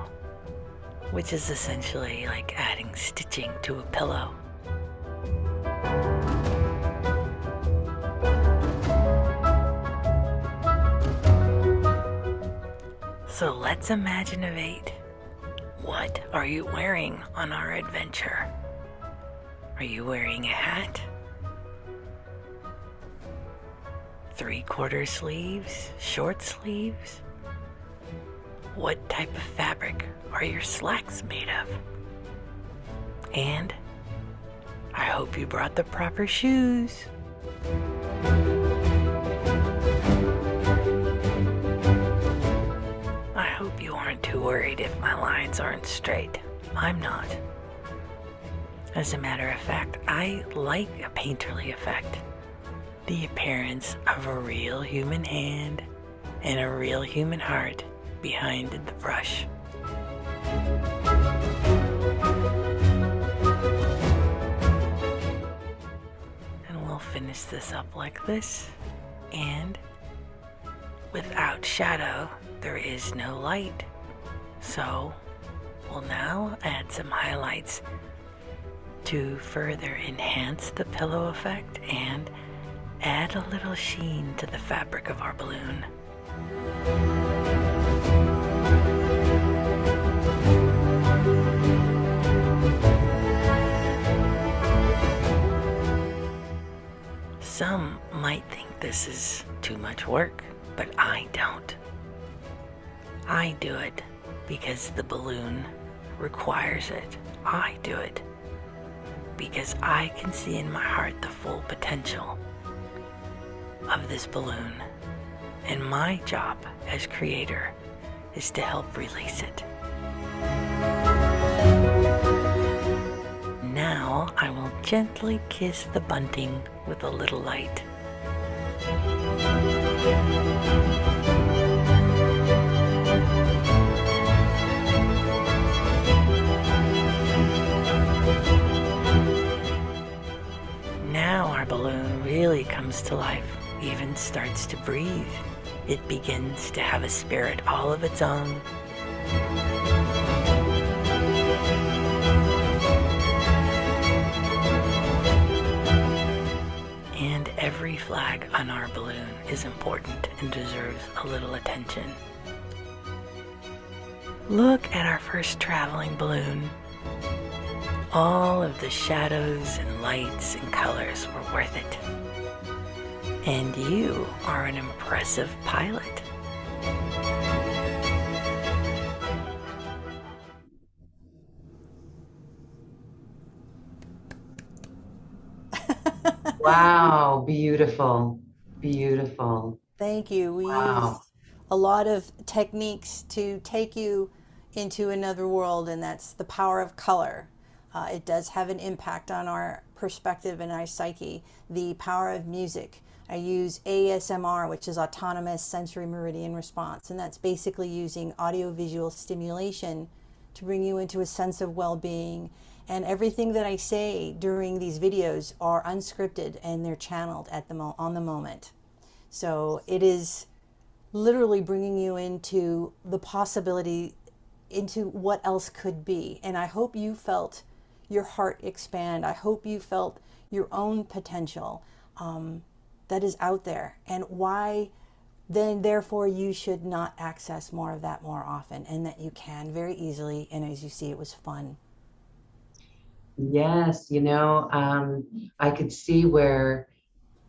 which is essentially like adding stitching to a pillow. So let's imaginate. What are you wearing on our adventure? Are you wearing a hat? 3/4 sleeves? Short sleeves? What type of fabric are your slacks made of? And I hope you brought the proper shoes. I hope you aren't too worried if my lines aren't straight. I'm not. As a matter of fact, I like a painterly effect. The appearance of a real human hand and a real human heart behind the brush. And we'll finish this up like this. And without shadow, there is no light. So we'll now add some highlights to further enhance the pillow effect and add a little sheen to the fabric of our balloon. Some might think this is too much work, but I don't. I do it because the balloon requires it. I do it because I can see in my heart the full potential of this balloon. And my job as creator is to help release it. Now I will gently kiss the bunting with a little light. Now our balloon really comes to life, even starts to breathe. It begins to have a spirit all of its own. And every flag on our balloon is important and deserves a little attention. Look at our first traveling balloon. All of the shadows and lights and colors were worth it. And you are an impressive pilot. Wow, beautiful, beautiful. Thank you. We Wow. used a lot of techniques to take you into another world, and that's the power of color. It does have an impact on our perspective and our psyche. The power of music. I use ASMR, which is Autonomous Sensory Meridian Response, and that's basically using audiovisual stimulation to bring you into a sense of well-being. And everything that I say during these videos are unscripted and they're channeled at on the moment. So it is literally bringing you into the possibility, into what else could be. And I hope you felt your heart expand. I hope you felt your own potential that is out there, and why then therefore you should not access more of that more often, and that you can very easily. And as you see, it was fun. Yes, I could see where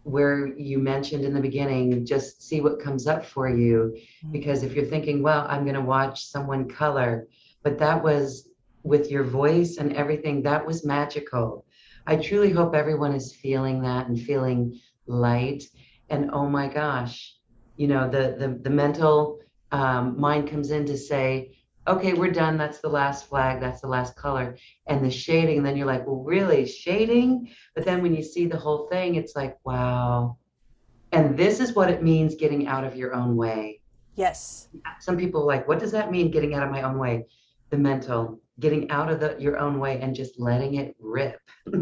you mentioned in the beginning, just see what comes up for you. Because if you're thinking, well, I'm going to watch someone color, but that was with your voice and everything, that was magical. I truly hope everyone is feeling that and feeling light. And oh my gosh, the mental mind comes in to say, okay, we're done. That's the last flag. That's the last color. And the shading, and then you're like, well, really, shading? But then when you see the whole thing, it's like, wow. And this is what it means, getting out of your own way. Yes. Some people are like, what does that mean, getting out of my own way? The mental, getting out of your own way and just letting it rip.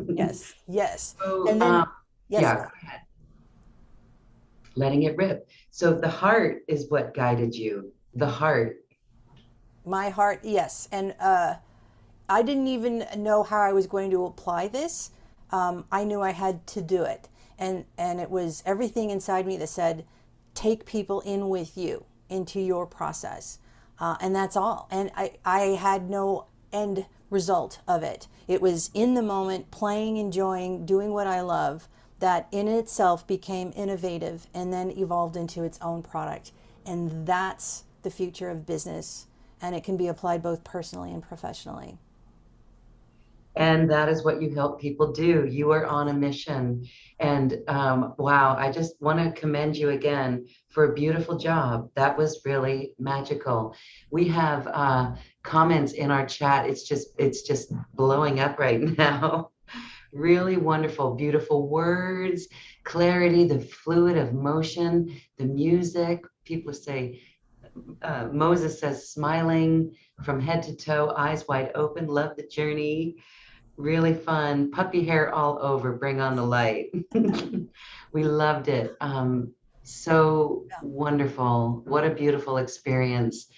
Yes. Yes. So, And then, yes, yeah, letting it rip. So the heart is what guided you. The heart. my heart, yes. And I didn't even know how I was going to apply this. I knew I had to do it. And it was everything inside me that said, take people in with you into your process. And that's all. And I had no end result of it. It was in the moment, playing, enjoying, doing what I love, that in itself became innovative and then evolved into its own product. And that's the future of business. And it can be applied both personally and professionally. And that is what you help people do. You are on a mission. And wow, I just want to commend you again for a beautiful job. That was really magical. We have comments in our chat. It's just blowing up right now. Really wonderful, beautiful words, clarity, the fluid of motion, the music. People say, Moses says, smiling from head to toe, eyes wide open, love the journey. Really fun. Puppy hair all over. Bring on the light. We loved it. So wonderful. What a beautiful experience.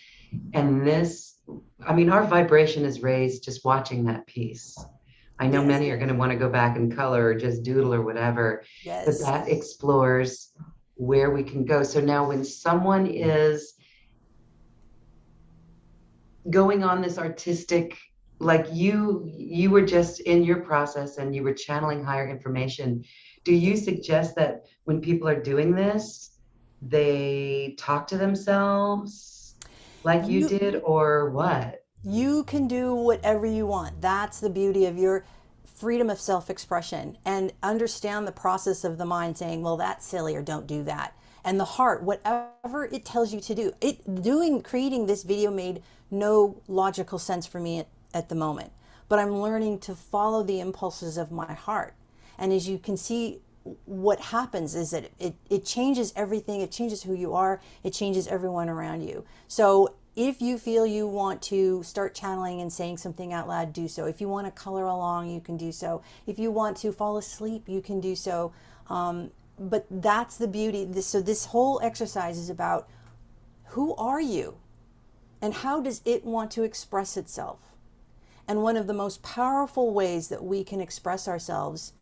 And this, I mean, our vibration is raised just watching that piece. I know Yes. many are going to want to go back and color or just doodle or whatever, but Yes. that explores where we can go. So now when someone is going on this artistic, like you were just in your process and you were channeling higher information, do you suggest that when people are doing this they talk to themselves like you You did, or what? you can do whatever you want. That's the beauty of your freedom of self-expression, and understand the process of the mind saying, well, that's silly, or don't do that. And the heart, whatever it tells you to do. Creating this video made no logical sense for me at the moment. But I'm learning to follow the impulses of my heart. And as you can see, what happens is that it changes everything. It changes who you are. It changes everyone around you. So if you feel you want to start channeling and saying something out loud, do so. If you want to color along, you can do so. If you want to fall asleep, you can do so. But that's the beauty. So this whole exercise is about, who are you? And how does it want to express itself? And one of the most powerful ways that we can express ourselves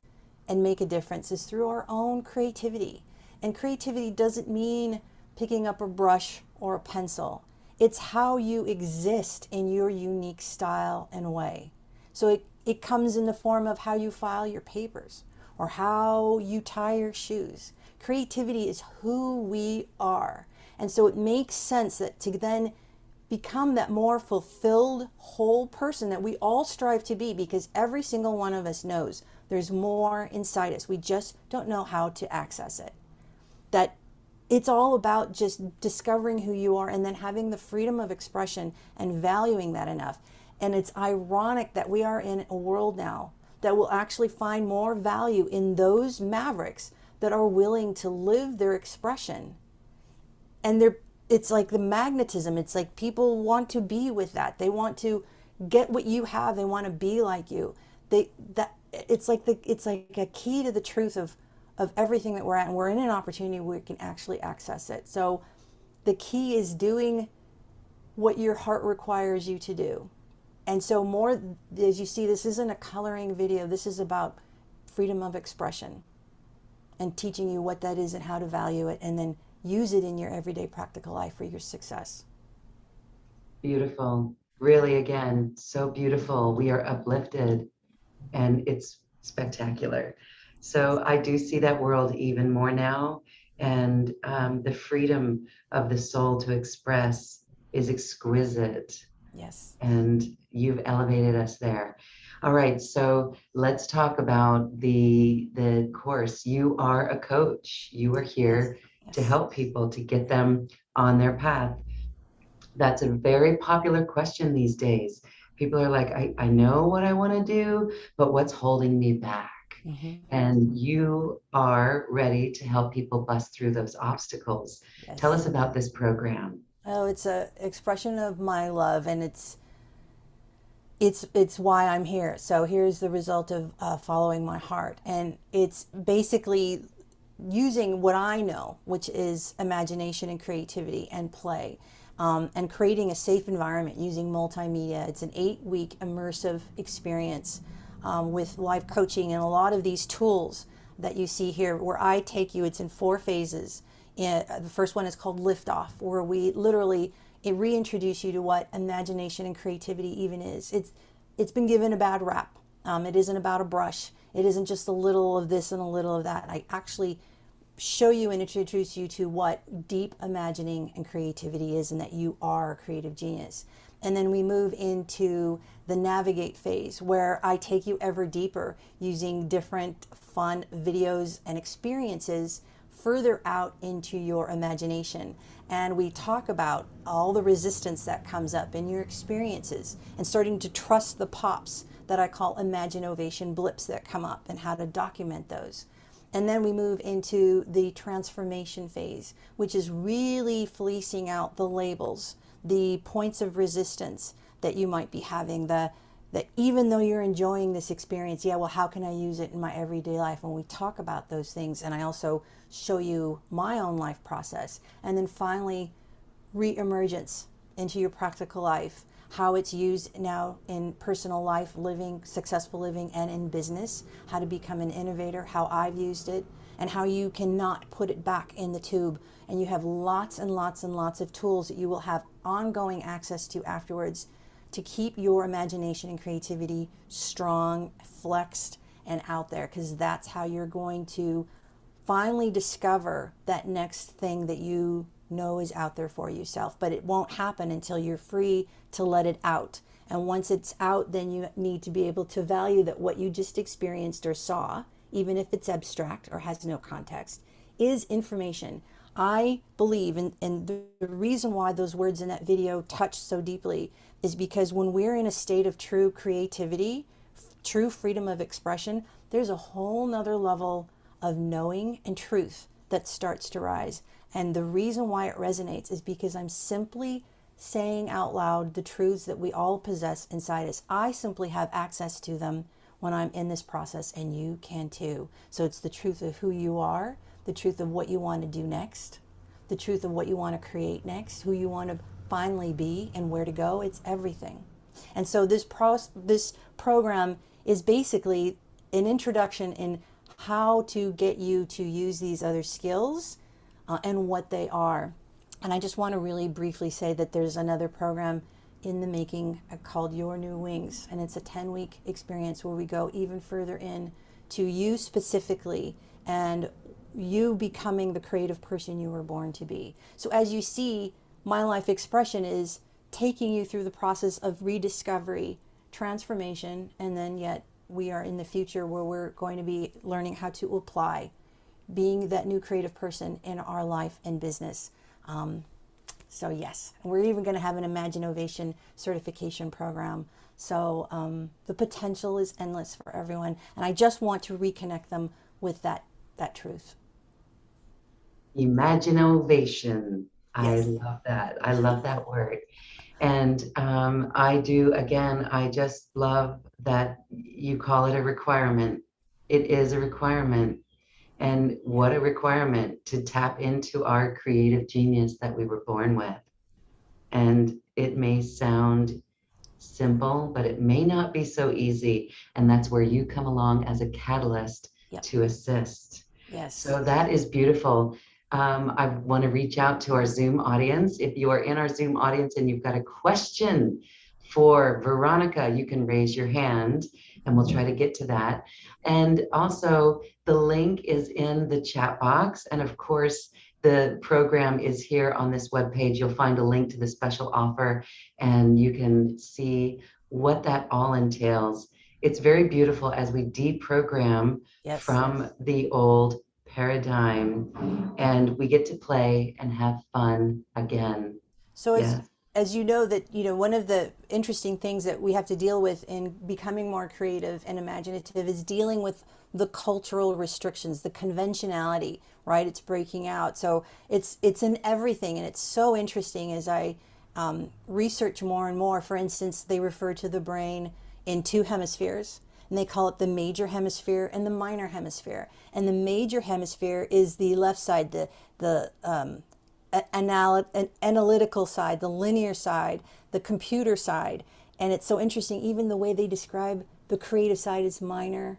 and make a difference is through our own creativity. And creativity doesn't mean picking up a brush or a pencil. It's how you exist in your unique style and way. So it comes in the form of how you file your papers or how you tie your shoes. Creativity is who we are. And so it makes sense that to then become that more fulfilled, whole person that we all strive to be, because every single one of us knows there's more inside us. We just don't know how to access it. That it's all about just discovering who you are and then having the freedom of expression and valuing that enough. And it's ironic that we are in a world now that will actually find more value in those mavericks that are willing to live their expression. And it's like the magnetism. It's like people want to be with that. They want to get what you have. They want to be like you. It's like a key to the truth of everything that we're at, and we're in an opportunity where we can actually access it. So the key is doing what your heart requires you to do. And so more, as you see, this isn't a coloring video. This is about freedom of expression and teaching you what that is and how to value it, and then use it in your everyday practical life for your success. Beautiful. Really, again, so beautiful. We are uplifted and it's spectacular. So I do see that world even more now, and the freedom of the soul to express is exquisite. Yes. And you've elevated us there. All right, so let's talk about the course. You are a coach. You are here to help people, to get them on their path. That's a very popular question these days. People are like, I know what I want to do, but what's holding me back? And you are ready to help people bust through those obstacles. Yes. Tell us about this program. Oh, it's an expression of my love, and it's why I'm here. So here's the result of following my heart. And it's basically using what I know, which is imagination and creativity and play, and creating a safe environment using multimedia. It's an 8-week immersive experience with live coaching and a lot of these tools that you see here, where I take you. It's in 4 phases. The first one is called Liftoff, where we literally reintroduce you to what imagination and creativity even is. It's been given a bad rap. It isn't about a brush. It isn't just a little of this and a little of that. I actually show you and introduce you to what deep imagining and creativity is, and that you are a creative genius. And then we move into the navigate phase, where I take you ever deeper using different fun videos and experiences further out into your imagination. And we talk about all the resistance that comes up in your experiences, and starting to trust the pops that I call imaginovation blips that come up, and how to document those. And then we move into the transformation phase, which is really fleecing out the labels, the points of resistance that you might be having, that even though you're enjoying this experience, yeah, well, how can I use it in my everyday life? And we talk about those things. And I also show you my own life process. And then finally, re-emergence into your practical life, how it's used now in personal life, living, successful living, and in business, how to become an innovator, how I've used it, and how you cannot put it back in the tube. And you have lots and lots and lots of tools that you will have ongoing access to afterwards to keep your imagination and creativity strong, flexed, and out there, because that's how you're going to finally discover that next thing that you know is out there for yourself. But it won't happen until you're free to let it out. And once it's out, then you need to be able to value that what you just experienced or saw, even if it's abstract or has no context, is information. I believe, and the reason why those words in that video touch so deeply is because when we're in a state of true creativity, true freedom of expression, there's a whole nother level of knowing and truth that starts to rise. And the reason why it resonates is because I'm simply saying out loud the truths that we all possess inside us. I simply have access to them when I'm in this process, and you can too. So it's the truth of who you are, the truth of what you want to do next, the truth of what you want to create next, who you want to finally be, and where to go. It's everything. And so this program is basically an introduction in how to get you to use these other skills and what they are. And I just want to really briefly say that there's another program in the making called Your New Wings, and it's a 10-week experience where we go even further in to you specifically, and you becoming the creative person you were born to be. So as you see, my life expression is taking you through the process of rediscovery, transformation, and then yet we are in the future where we're going to be learning how to apply being that new creative person in our life and business. So yes, we're even going to have an Imaginovation certification program. So the potential is endless for everyone. And I just want to reconnect them with that truth. Imaginovation. I Yes. love that. I love that word. And I do, again, I just love that you call it a requirement. It is a requirement. And what a requirement to tap into our creative genius that we were born with. And it may sound simple, but it may not be so easy. And that's where you come along as a catalyst Yep. to assist. Yes. So that is beautiful. I want to reach out to our Zoom audience. If you are in our Zoom audience and you've got a question for Veronica, you can raise your hand and we'll try to get to that. And also, the link is in the chat box. And of course, the program is here on this webpage. You'll find a link to the special offer and you can see what that all entails. It's very beautiful as we deprogram Yes. from the old paradigm and we get to play and have fun again. So Yes. as you know that, one of the interesting things that we have to deal with in becoming more creative and imaginative is dealing with the cultural restrictions, the conventionality, right? It's breaking out. So it's in everything. And it's so interesting as I research more and more. For instance, they refer to the brain in two hemispheres, and they call it the major hemisphere and the minor hemisphere. And the major hemisphere is the left side, the analytical side, the linear side, the computer side. And it's so interesting, even the way they describe the creative side is minor,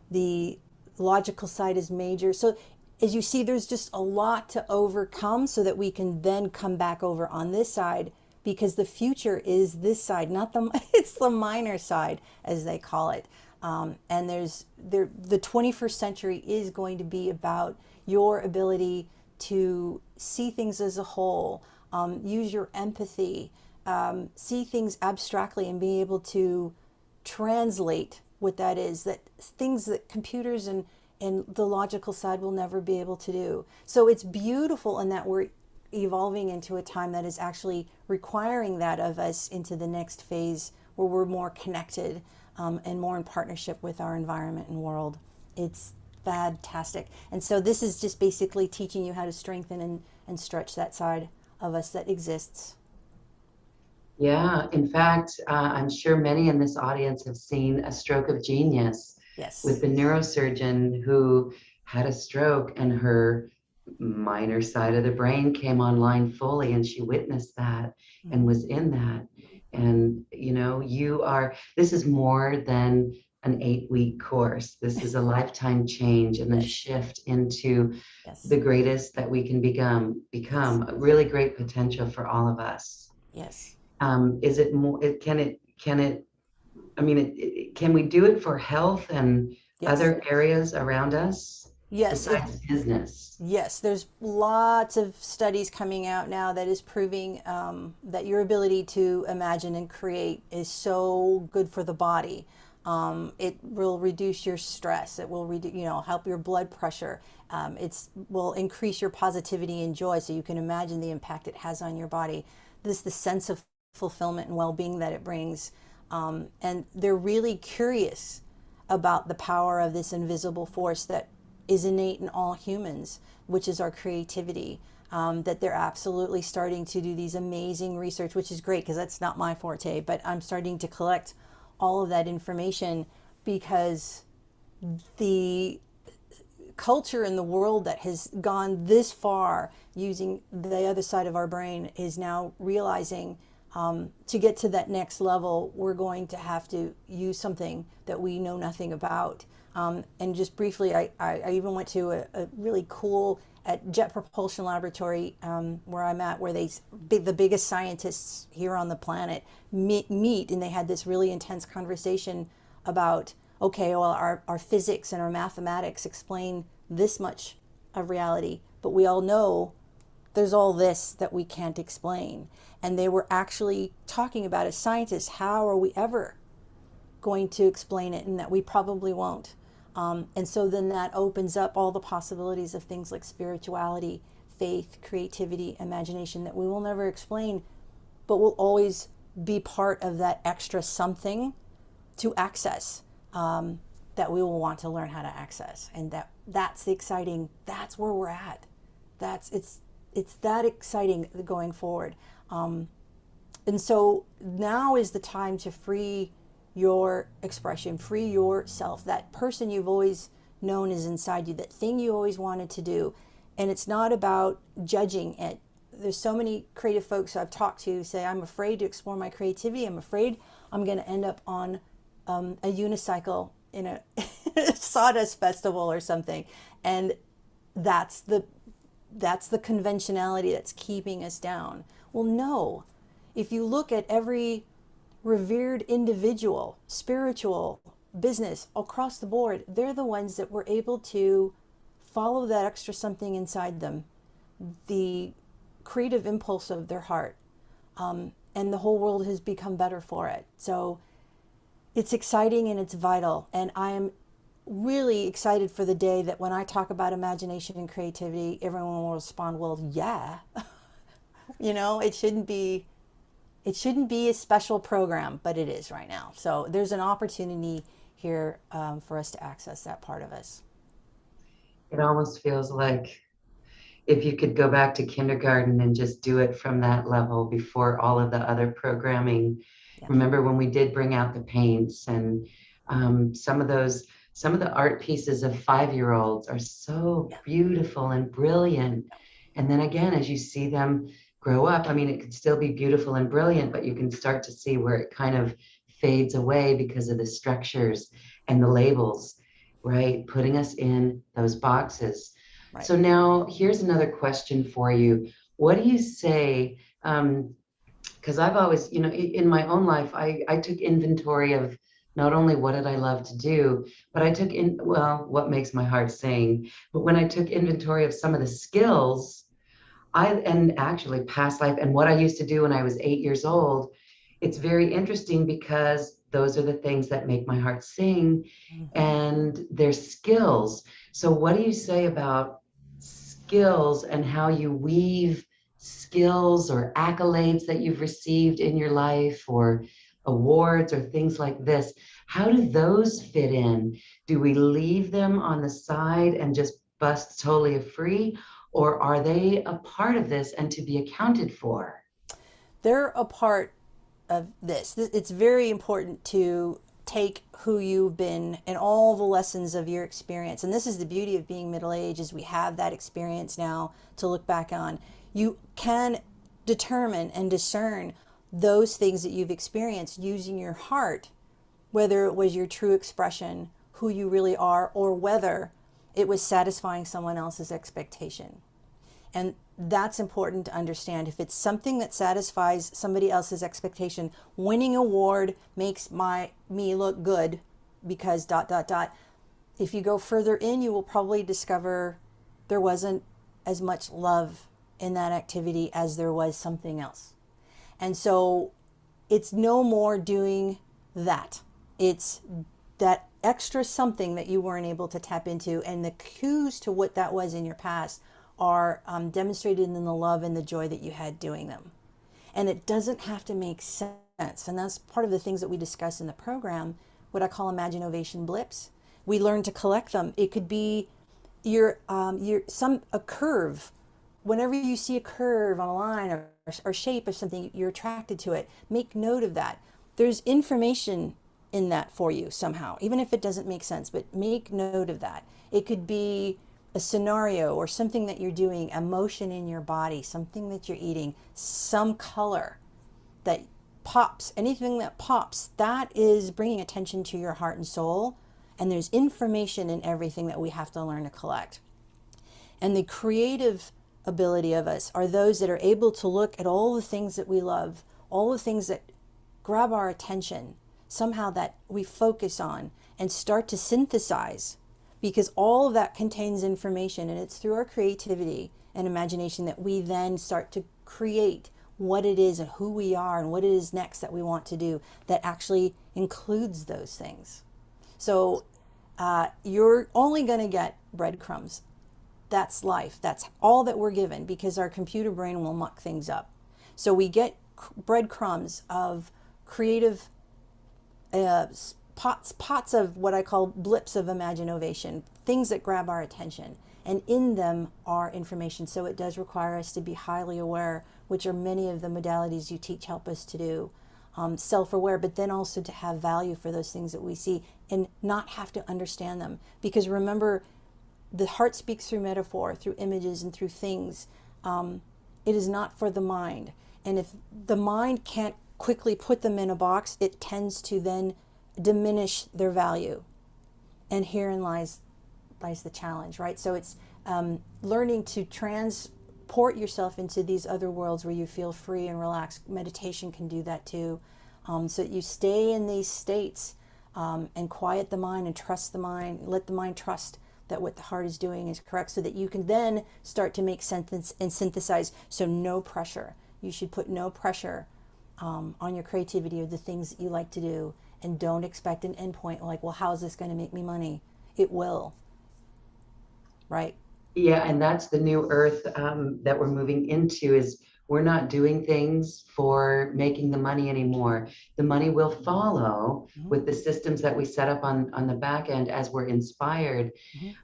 the logical side is major. So as you see, there's just a lot to overcome so that we can then come back over on this side, because the future is this side, not the, it's the minor side, as they call it. And the 21st century is going to be about your ability to see things as a whole, use your empathy, see things abstractly, and be able to translate what that is, that things that computers and the logical side will never be able to do. So it's beautiful in that we're evolving into a time that is actually requiring that of us into the next phase where we're more connected, and more in partnership with our environment and world. It's fantastic. And so this is just basically teaching you how to strengthen and stretch that side of us that exists. Yeah, in fact, I'm sure many in this audience have seen A Stroke of Genius with Yes. the neurosurgeon who had a stroke and her minor side of the brain came online fully, and she witnessed that and was in that. And, you know, this is more than an 8-week course. This is a lifetime change and a Yes. shift into Yes. the greatest that we can Yes. become a really great potential for all of us. Yes. Is it more, can it, I mean, can we do it for health and Yes. other areas around us Yes. besides business? Yes, there's lots of studies coming out now that is proving that your ability to imagine and create is so good for the body. It will reduce your stress. It will help your blood pressure. It will increase your positivity and joy, so you can imagine the impact it has on your body. The sense of fulfillment and well-being that it brings, and they're really curious about the power of this invisible force that is innate in all humans, which is our creativity. That they're absolutely starting to do these amazing research, which is great because that's not my forte, but I'm starting to collect all of that information because the culture in the world that has gone this far using the other side of our brain is now realizing, to get to that next level, we're going to have to use something that we know nothing about. And just briefly, I even went to a really cool at Jet Propulsion Laboratory, where I'm at, where the biggest scientists here on the planet meet, and they had this really intense conversation about, okay, well, our physics and our mathematics explain this much of reality, but we all know there's all this that we can't explain. And they were actually talking about, as scientists, how are we ever going to explain it, and that we probably won't. And so then that opens up all the possibilities of things like spirituality, faith, creativity, imagination that we will never explain, but will always be part of that extra something to access, that we will want to learn how to access. And that's the exciting, that's where we're at. It's that exciting going forward. And so now is the time to free your expression, free yourself, that person you've always known is inside you, that thing you always wanted to do. And it's not about judging it. There's so many creative folks I've talked to who say, I'm afraid to explore my creativity. I'm afraid I'm going to end up on a unicycle in a sawdust festival or something. And that's the conventionality that's keeping us down. Well, no. If you look at every revered individual, spiritual, business, across the board, they're the ones that were able to follow that extra something inside them, the creative impulse of their heart, and the whole world has become better for it. So it's exciting and it's vital, and I am really excited for the day that when I talk about imagination and creativity, everyone will respond, well, yeah. It shouldn't be a special program, but it is right now. So there's an opportunity here, for us to access that part of us. It almost feels like if you could go back to kindergarten and just do it from that level before all of the other programming. Yeah. Remember when we did bring out the paints, and some of the art pieces of 5-year-olds are so beautiful and brilliant. And then again, as you see them grow up, I mean, it could still be beautiful and brilliant, but you can start to see where it kind of fades away because of the structures and the labels, right? Putting us in those boxes. Right. So now here's another question for you. What do you say? Because I've always, in my own life, I took inventory of not only what did I love to do, but I took in, well, what makes my heart sing? But when I took inventory of some of the skills, and actually past life and what I used to do when I was 8 years old, it's very interesting because those are the things that make my heart sing Mhm. and their skills. So, what do you say about skills and how you weave skills or accolades that you've received in your life or awards or things like this? How do those fit in? Do we leave them on the side and just bust totally free? Or are they a part of this and to be accounted for? They're a part of this. It's very important to take who you've been and all the lessons of your experience. And this is the beauty of being middle aged is we have that experience now to look back on. You can determine and discern those things that you've experienced using your heart, whether it was your true expression, who you really are, or whether it was satisfying someone else's expectation. And that's important to understand. If it's something that satisfies somebody else's expectation, winning award makes me look good because dot dot dot. If you go further in, you will probably discover there wasn't as much love in that activity as there was something else. And so it's no more doing that. It's that extra something that you weren't able to tap into, and the cues to what that was in your past are demonstrated in the love and the joy that you had doing them. And it doesn't have to make sense. And that's part of the things that we discuss in the program, what I call Imaginovation blips. We learn to collect them. It could be a curve. Whenever you see a curve on a line or shape of something, you're attracted to it. Make note of that. There's information in that for you somehow, even if it doesn't make sense, but make note of that. It could be a scenario or something that you're doing, emotion in your body, something that you're eating, some color that pops, anything that pops, that is bringing attention to your heart and soul. And there's information in everything that we have to learn to collect. And the creative ability of us are those that are able to look at all the things that we love, all the things that grab our attention, somehow that we focus on and start to synthesize, because all of that contains information, and it's through our creativity and imagination that we then start to create what it is and who we are and what it is next that we want to do that actually includes those things. So you're only going to get breadcrumbs. That's life. That's all that we're given because our computer brain will muck things up. So we get breadcrumbs of creative pots of what I call blips of imagination, things that grab our attention. And in them are information. So it does require us to be highly aware, which are many of the modalities you teach help us to do. Self-aware, but then also to have value for those things that we see and not have to understand them. Because remember, the heart speaks through metaphor, through images, and through things. It is not for the mind. And if the mind can't quickly put them in a box, it tends to then diminish their value. And herein lies the challenge, right? So it's learning to transport yourself into these other worlds where you feel free and relaxed. Meditation can do that too. So that you stay in these states and quiet the mind and trust the mind, let the mind trust that what the heart is doing is correct, so that you can then start to make sense and synthesize. So no pressure. You should put no pressure on your creativity or the things that you like to do, and don't expect an endpoint like, well, how is this going to make me money? It will, right? Yeah, and that's the new earth that we're moving into is we're not doing things for making the money anymore. The money will follow with the systems that we set up on the back end as we're inspired.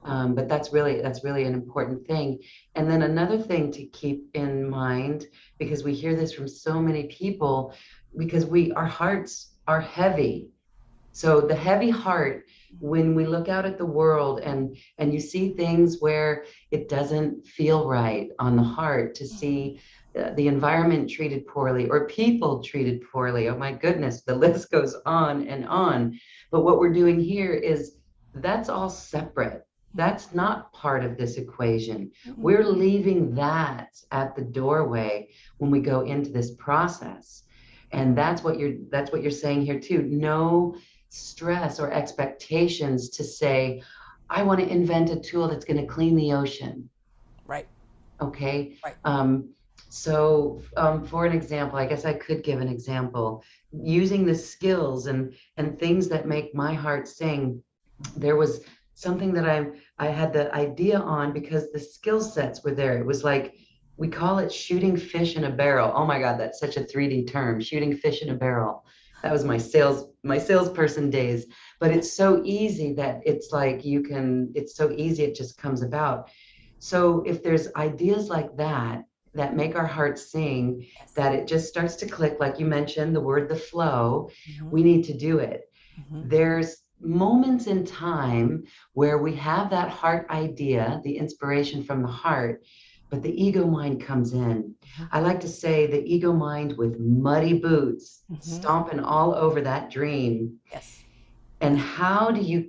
But that's really an important thing. And then another thing to keep in mind, because we hear this from so many people, because our hearts are heavy. So the heavy heart, when we look out at the world and you see things where it doesn't feel right on the heart, to see the environment treated poorly or people treated poorly. Oh my goodness, the list goes on and on. But what we're doing here is that's all separate. That's not part of this equation. We're leaving that at the doorway when we go into this process. And that's what you're saying here too. No stress or expectations to say, I want to invent a tool that's going to clean the ocean. Right. Okay. Right. For an example, I guess I could give an example using the skills and things that make my heart sing. There was something that I had the idea on because the skill sets were there. It was like, we call it shooting fish in a barrel. Oh my God, that's such a 3D term, shooting fish in a barrel. That was my salesperson days. But it's so easy that it's like it's so easy, it just comes about. So if there's ideas like that that make our hearts sing, Yes. that it just starts to click, like you mentioned, the word, the flow, Mm-hmm. we need to do it. Mm-hmm. There's moments in time where we have that heart idea, the inspiration from the heart, but the ego mind comes in. Mm-hmm. I like to say the ego mind with muddy boots, Mm-hmm. stomping all over that dream. Yes. And how do you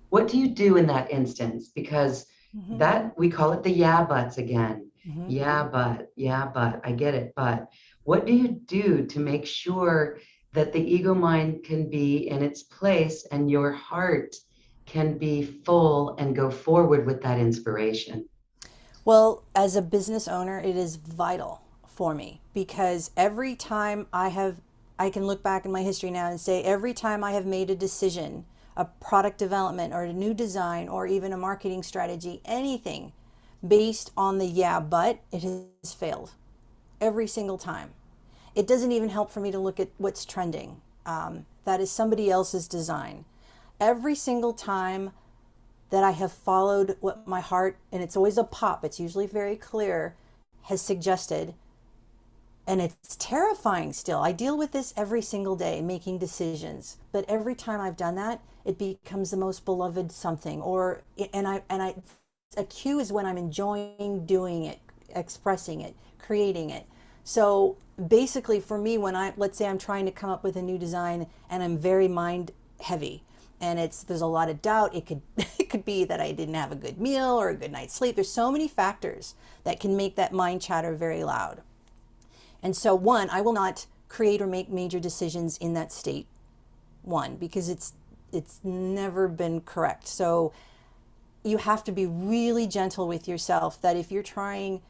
what do you do in that instance? Because Mm-hmm. that, we call it the yeah buts again. Mm-hmm. Yeah, but, I get it. But what do you do to make sure that the ego mind can be in its place and your heart can be full and go forward with that inspiration? Well, as a business owner, it is vital for me because every time I can look back in my history now and say every time I have made a decision, a product development or a new design or even a marketing strategy, anything based on the yeah, but it has failed every single time. It doesn't even help for me to look at what's trending. That is somebody else's design. Every single time that I have followed what my heart, and it's always a pop, it's usually very clear, has suggested. And it's terrifying still. I deal with this every single day, making decisions. But every time I've done that, it becomes the most beloved something. A cue is when I'm enjoying doing it, expressing it, creating it. So basically for me, let's say I'm trying to come up with a new design and I'm very mind heavy, and there's a lot of doubt. It could it could be that I didn't have a good meal or a good night's sleep. There's so many factors that can make that mind chatter very loud. And so one, I will not create or make major decisions in that state. One, because it's never been correct. So you have to be really gentle with yourself, that if you're trying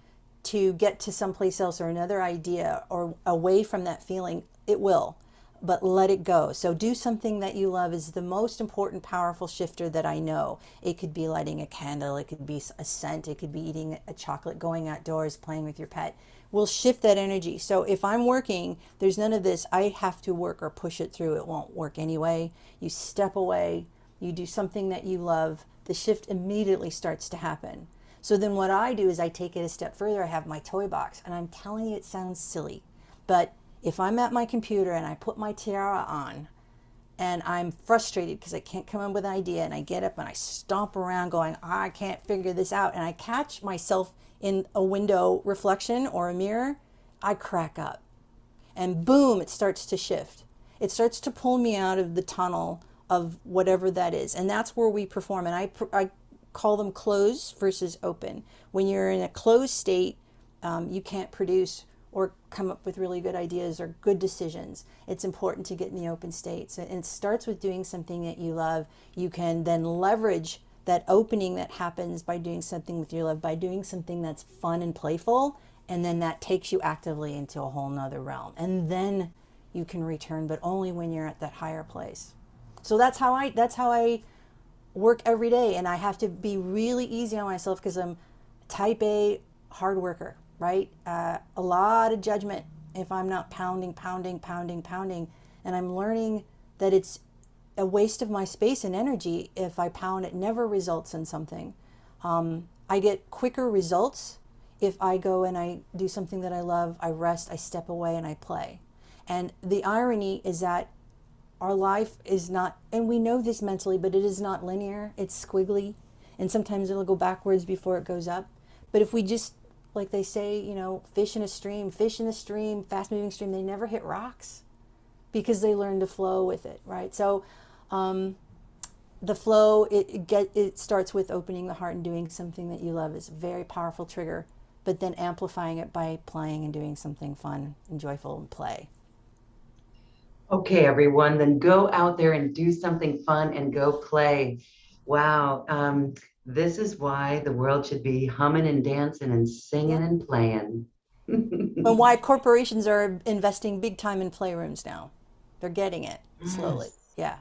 to get to someplace else or another idea or away from that feeling, it will, but let it go. So do something that you love is the most important, powerful shifter that I know. It could be lighting a candle, it could be a scent, it could be eating a chocolate, going outdoors, playing with your pet. Will shift that energy. So if I'm working, there's none of this, I have to work or push it through. It won't work anyway. You step away, you do something that you love, the shift immediately starts to happen. So then what I do is I take it a step further. I have my toy box, and I'm telling you, it sounds silly, but if I'm at my computer and I put my tiara on and I'm frustrated because I can't come up with an idea, and I get up and I stomp around going, I can't figure this out, and I catch myself in a window reflection or a mirror, I crack up. And boom, it starts to shift. It starts to pull me out of the tunnel of whatever that is. And that's where we perform. And I call them closed versus open. When you're in a closed state, you can't produce or come up with really good ideas or good decisions. It's important to get in the open state. So, and it starts with doing something that you love. You can then leverage that opening that happens by doing something with your love, by doing something that's fun and playful, and then that takes you actively into a whole nother realm. And then you can return, but only when you're at that higher place. So that's how I work every day, and I have to be really easy on myself because I'm type A hard worker, right? A lot of judgment if I'm not pounding, and I'm learning that it's a waste of my space and energy if I pound. It never results in something. I get quicker results if I go and I do something that I love, I rest, I step away, and I play. And the irony is that our life is not, and we know this mentally, but it is not linear. It's squiggly, and sometimes it'll go backwards before it goes up. But if we just, like they say, fish in a stream, fast moving stream, they never hit rocks because they learn to flow with it, right? So the flow, it starts with opening the heart and doing something that you love. Is a very powerful trigger, but then amplifying it by playing and doing something fun and joyful and play. Okay, everyone, then go out there and do something fun and go play. Wow. This is why the world should be humming and dancing and singing Yep. and playing. And why corporations are investing big time in playrooms now. They're getting it slowly. Yes, Yeah.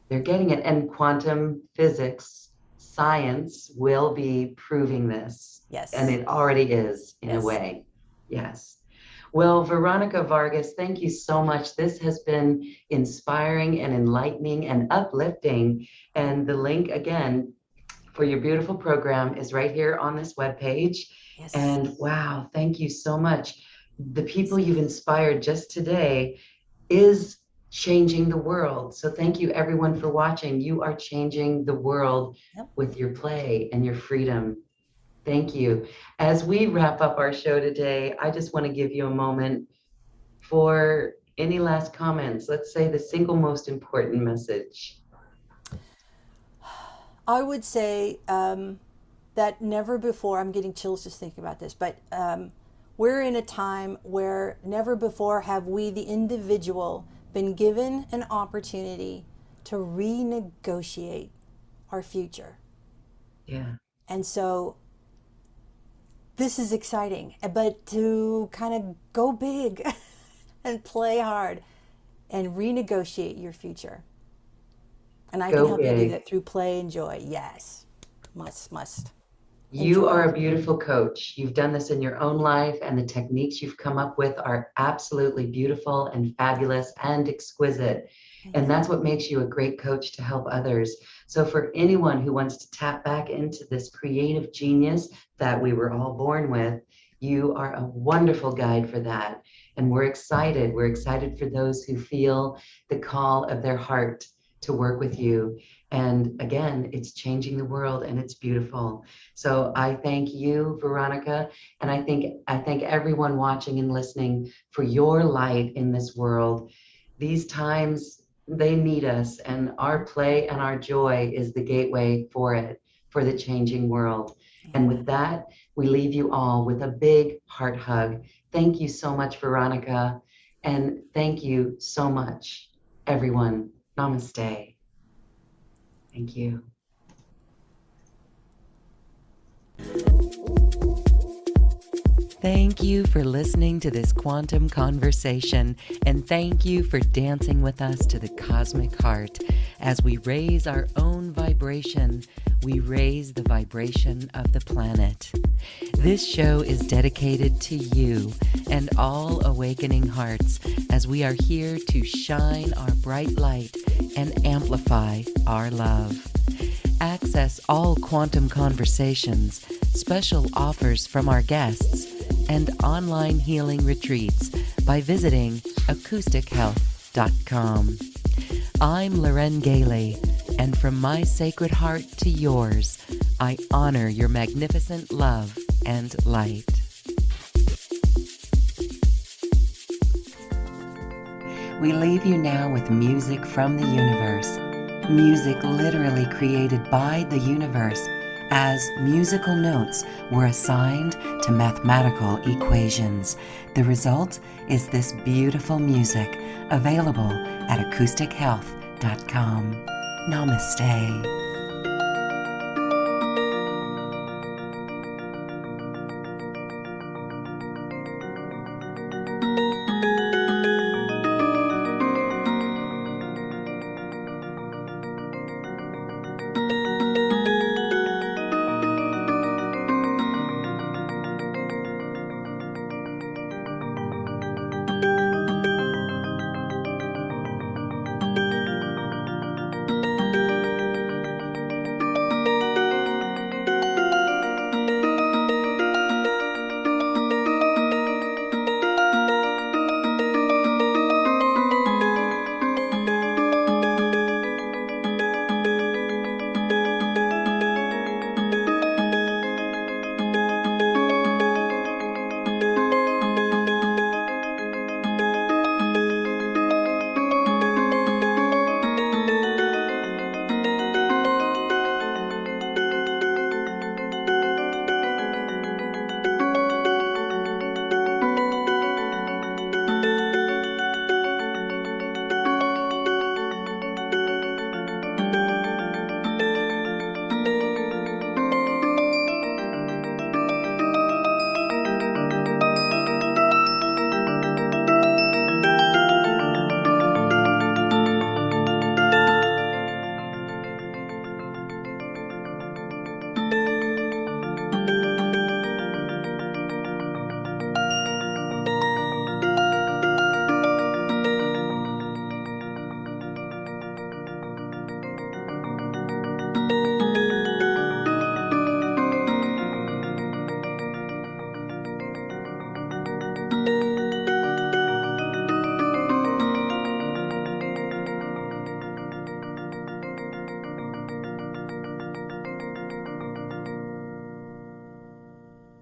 they're getting it. And quantum physics, science will be proving this. And Yes. it already is in a Yes. way. Yes. Well, Veronica Vargas, thank you so much. This has been inspiring and enlightening and uplifting. And the link again for your beautiful program is right here on this webpage. Yes. And wow, thank you so much. The people you've inspired just today is changing the world. So thank you everyone for watching. You are changing the world Yep. with your play and your freedom. Thank you. As we wrap up our show today, I just want to give you a moment for any last comments. Let's say the single most important message. I would say that never before, I'm getting chills just thinking about this, but we're in a time where never before have we, the individual, been given an opportunity to renegotiate our future. Yeah. And so this is exciting, but to kind of go big and play hard and renegotiate your future. And I can Go help you do big. that through play and joy. Yes. Must. You are Enjoy. a beautiful coach. You've done this in your own life, and the techniques you've come up with are absolutely beautiful and fabulous and exquisite. Thank And you. that's what makes you a great coach to help others. So, for anyone who wants to tap back into this creative genius that we were all born with, you are a wonderful guide for that. And we're excited. We're excited for those who feel the call of their heart to work with you. And again, it's changing the world and it's beautiful. So I thank you, Veronica, and I thank everyone watching and listening for your light in this world. These times they need us, and our play and our joy is the gateway for it, for the changing world. And with that, we leave you all with a big heart hug. Thank you so much, Veronica, and thank you so much, everyone. Namaste. Thank you. Thank you for listening to this quantum conversation, and thank you for dancing with us to the cosmic heart. As we raise our own vibration, we raise the vibration of the planet. This show is dedicated to you and all awakening hearts, as we are here to shine our bright light and amplify our love. Access all quantum conversations, special offers from our guests, and online healing retreats by visiting acoustichealth.com. I'm Loren Gailey, and from my sacred heart to yours, I honor your magnificent love and light. We leave you now with music from the universe. Music literally created by the universe, as musical notes were assigned to mathematical equations. The result is this beautiful music, available at acoustichealth.com. Namaste.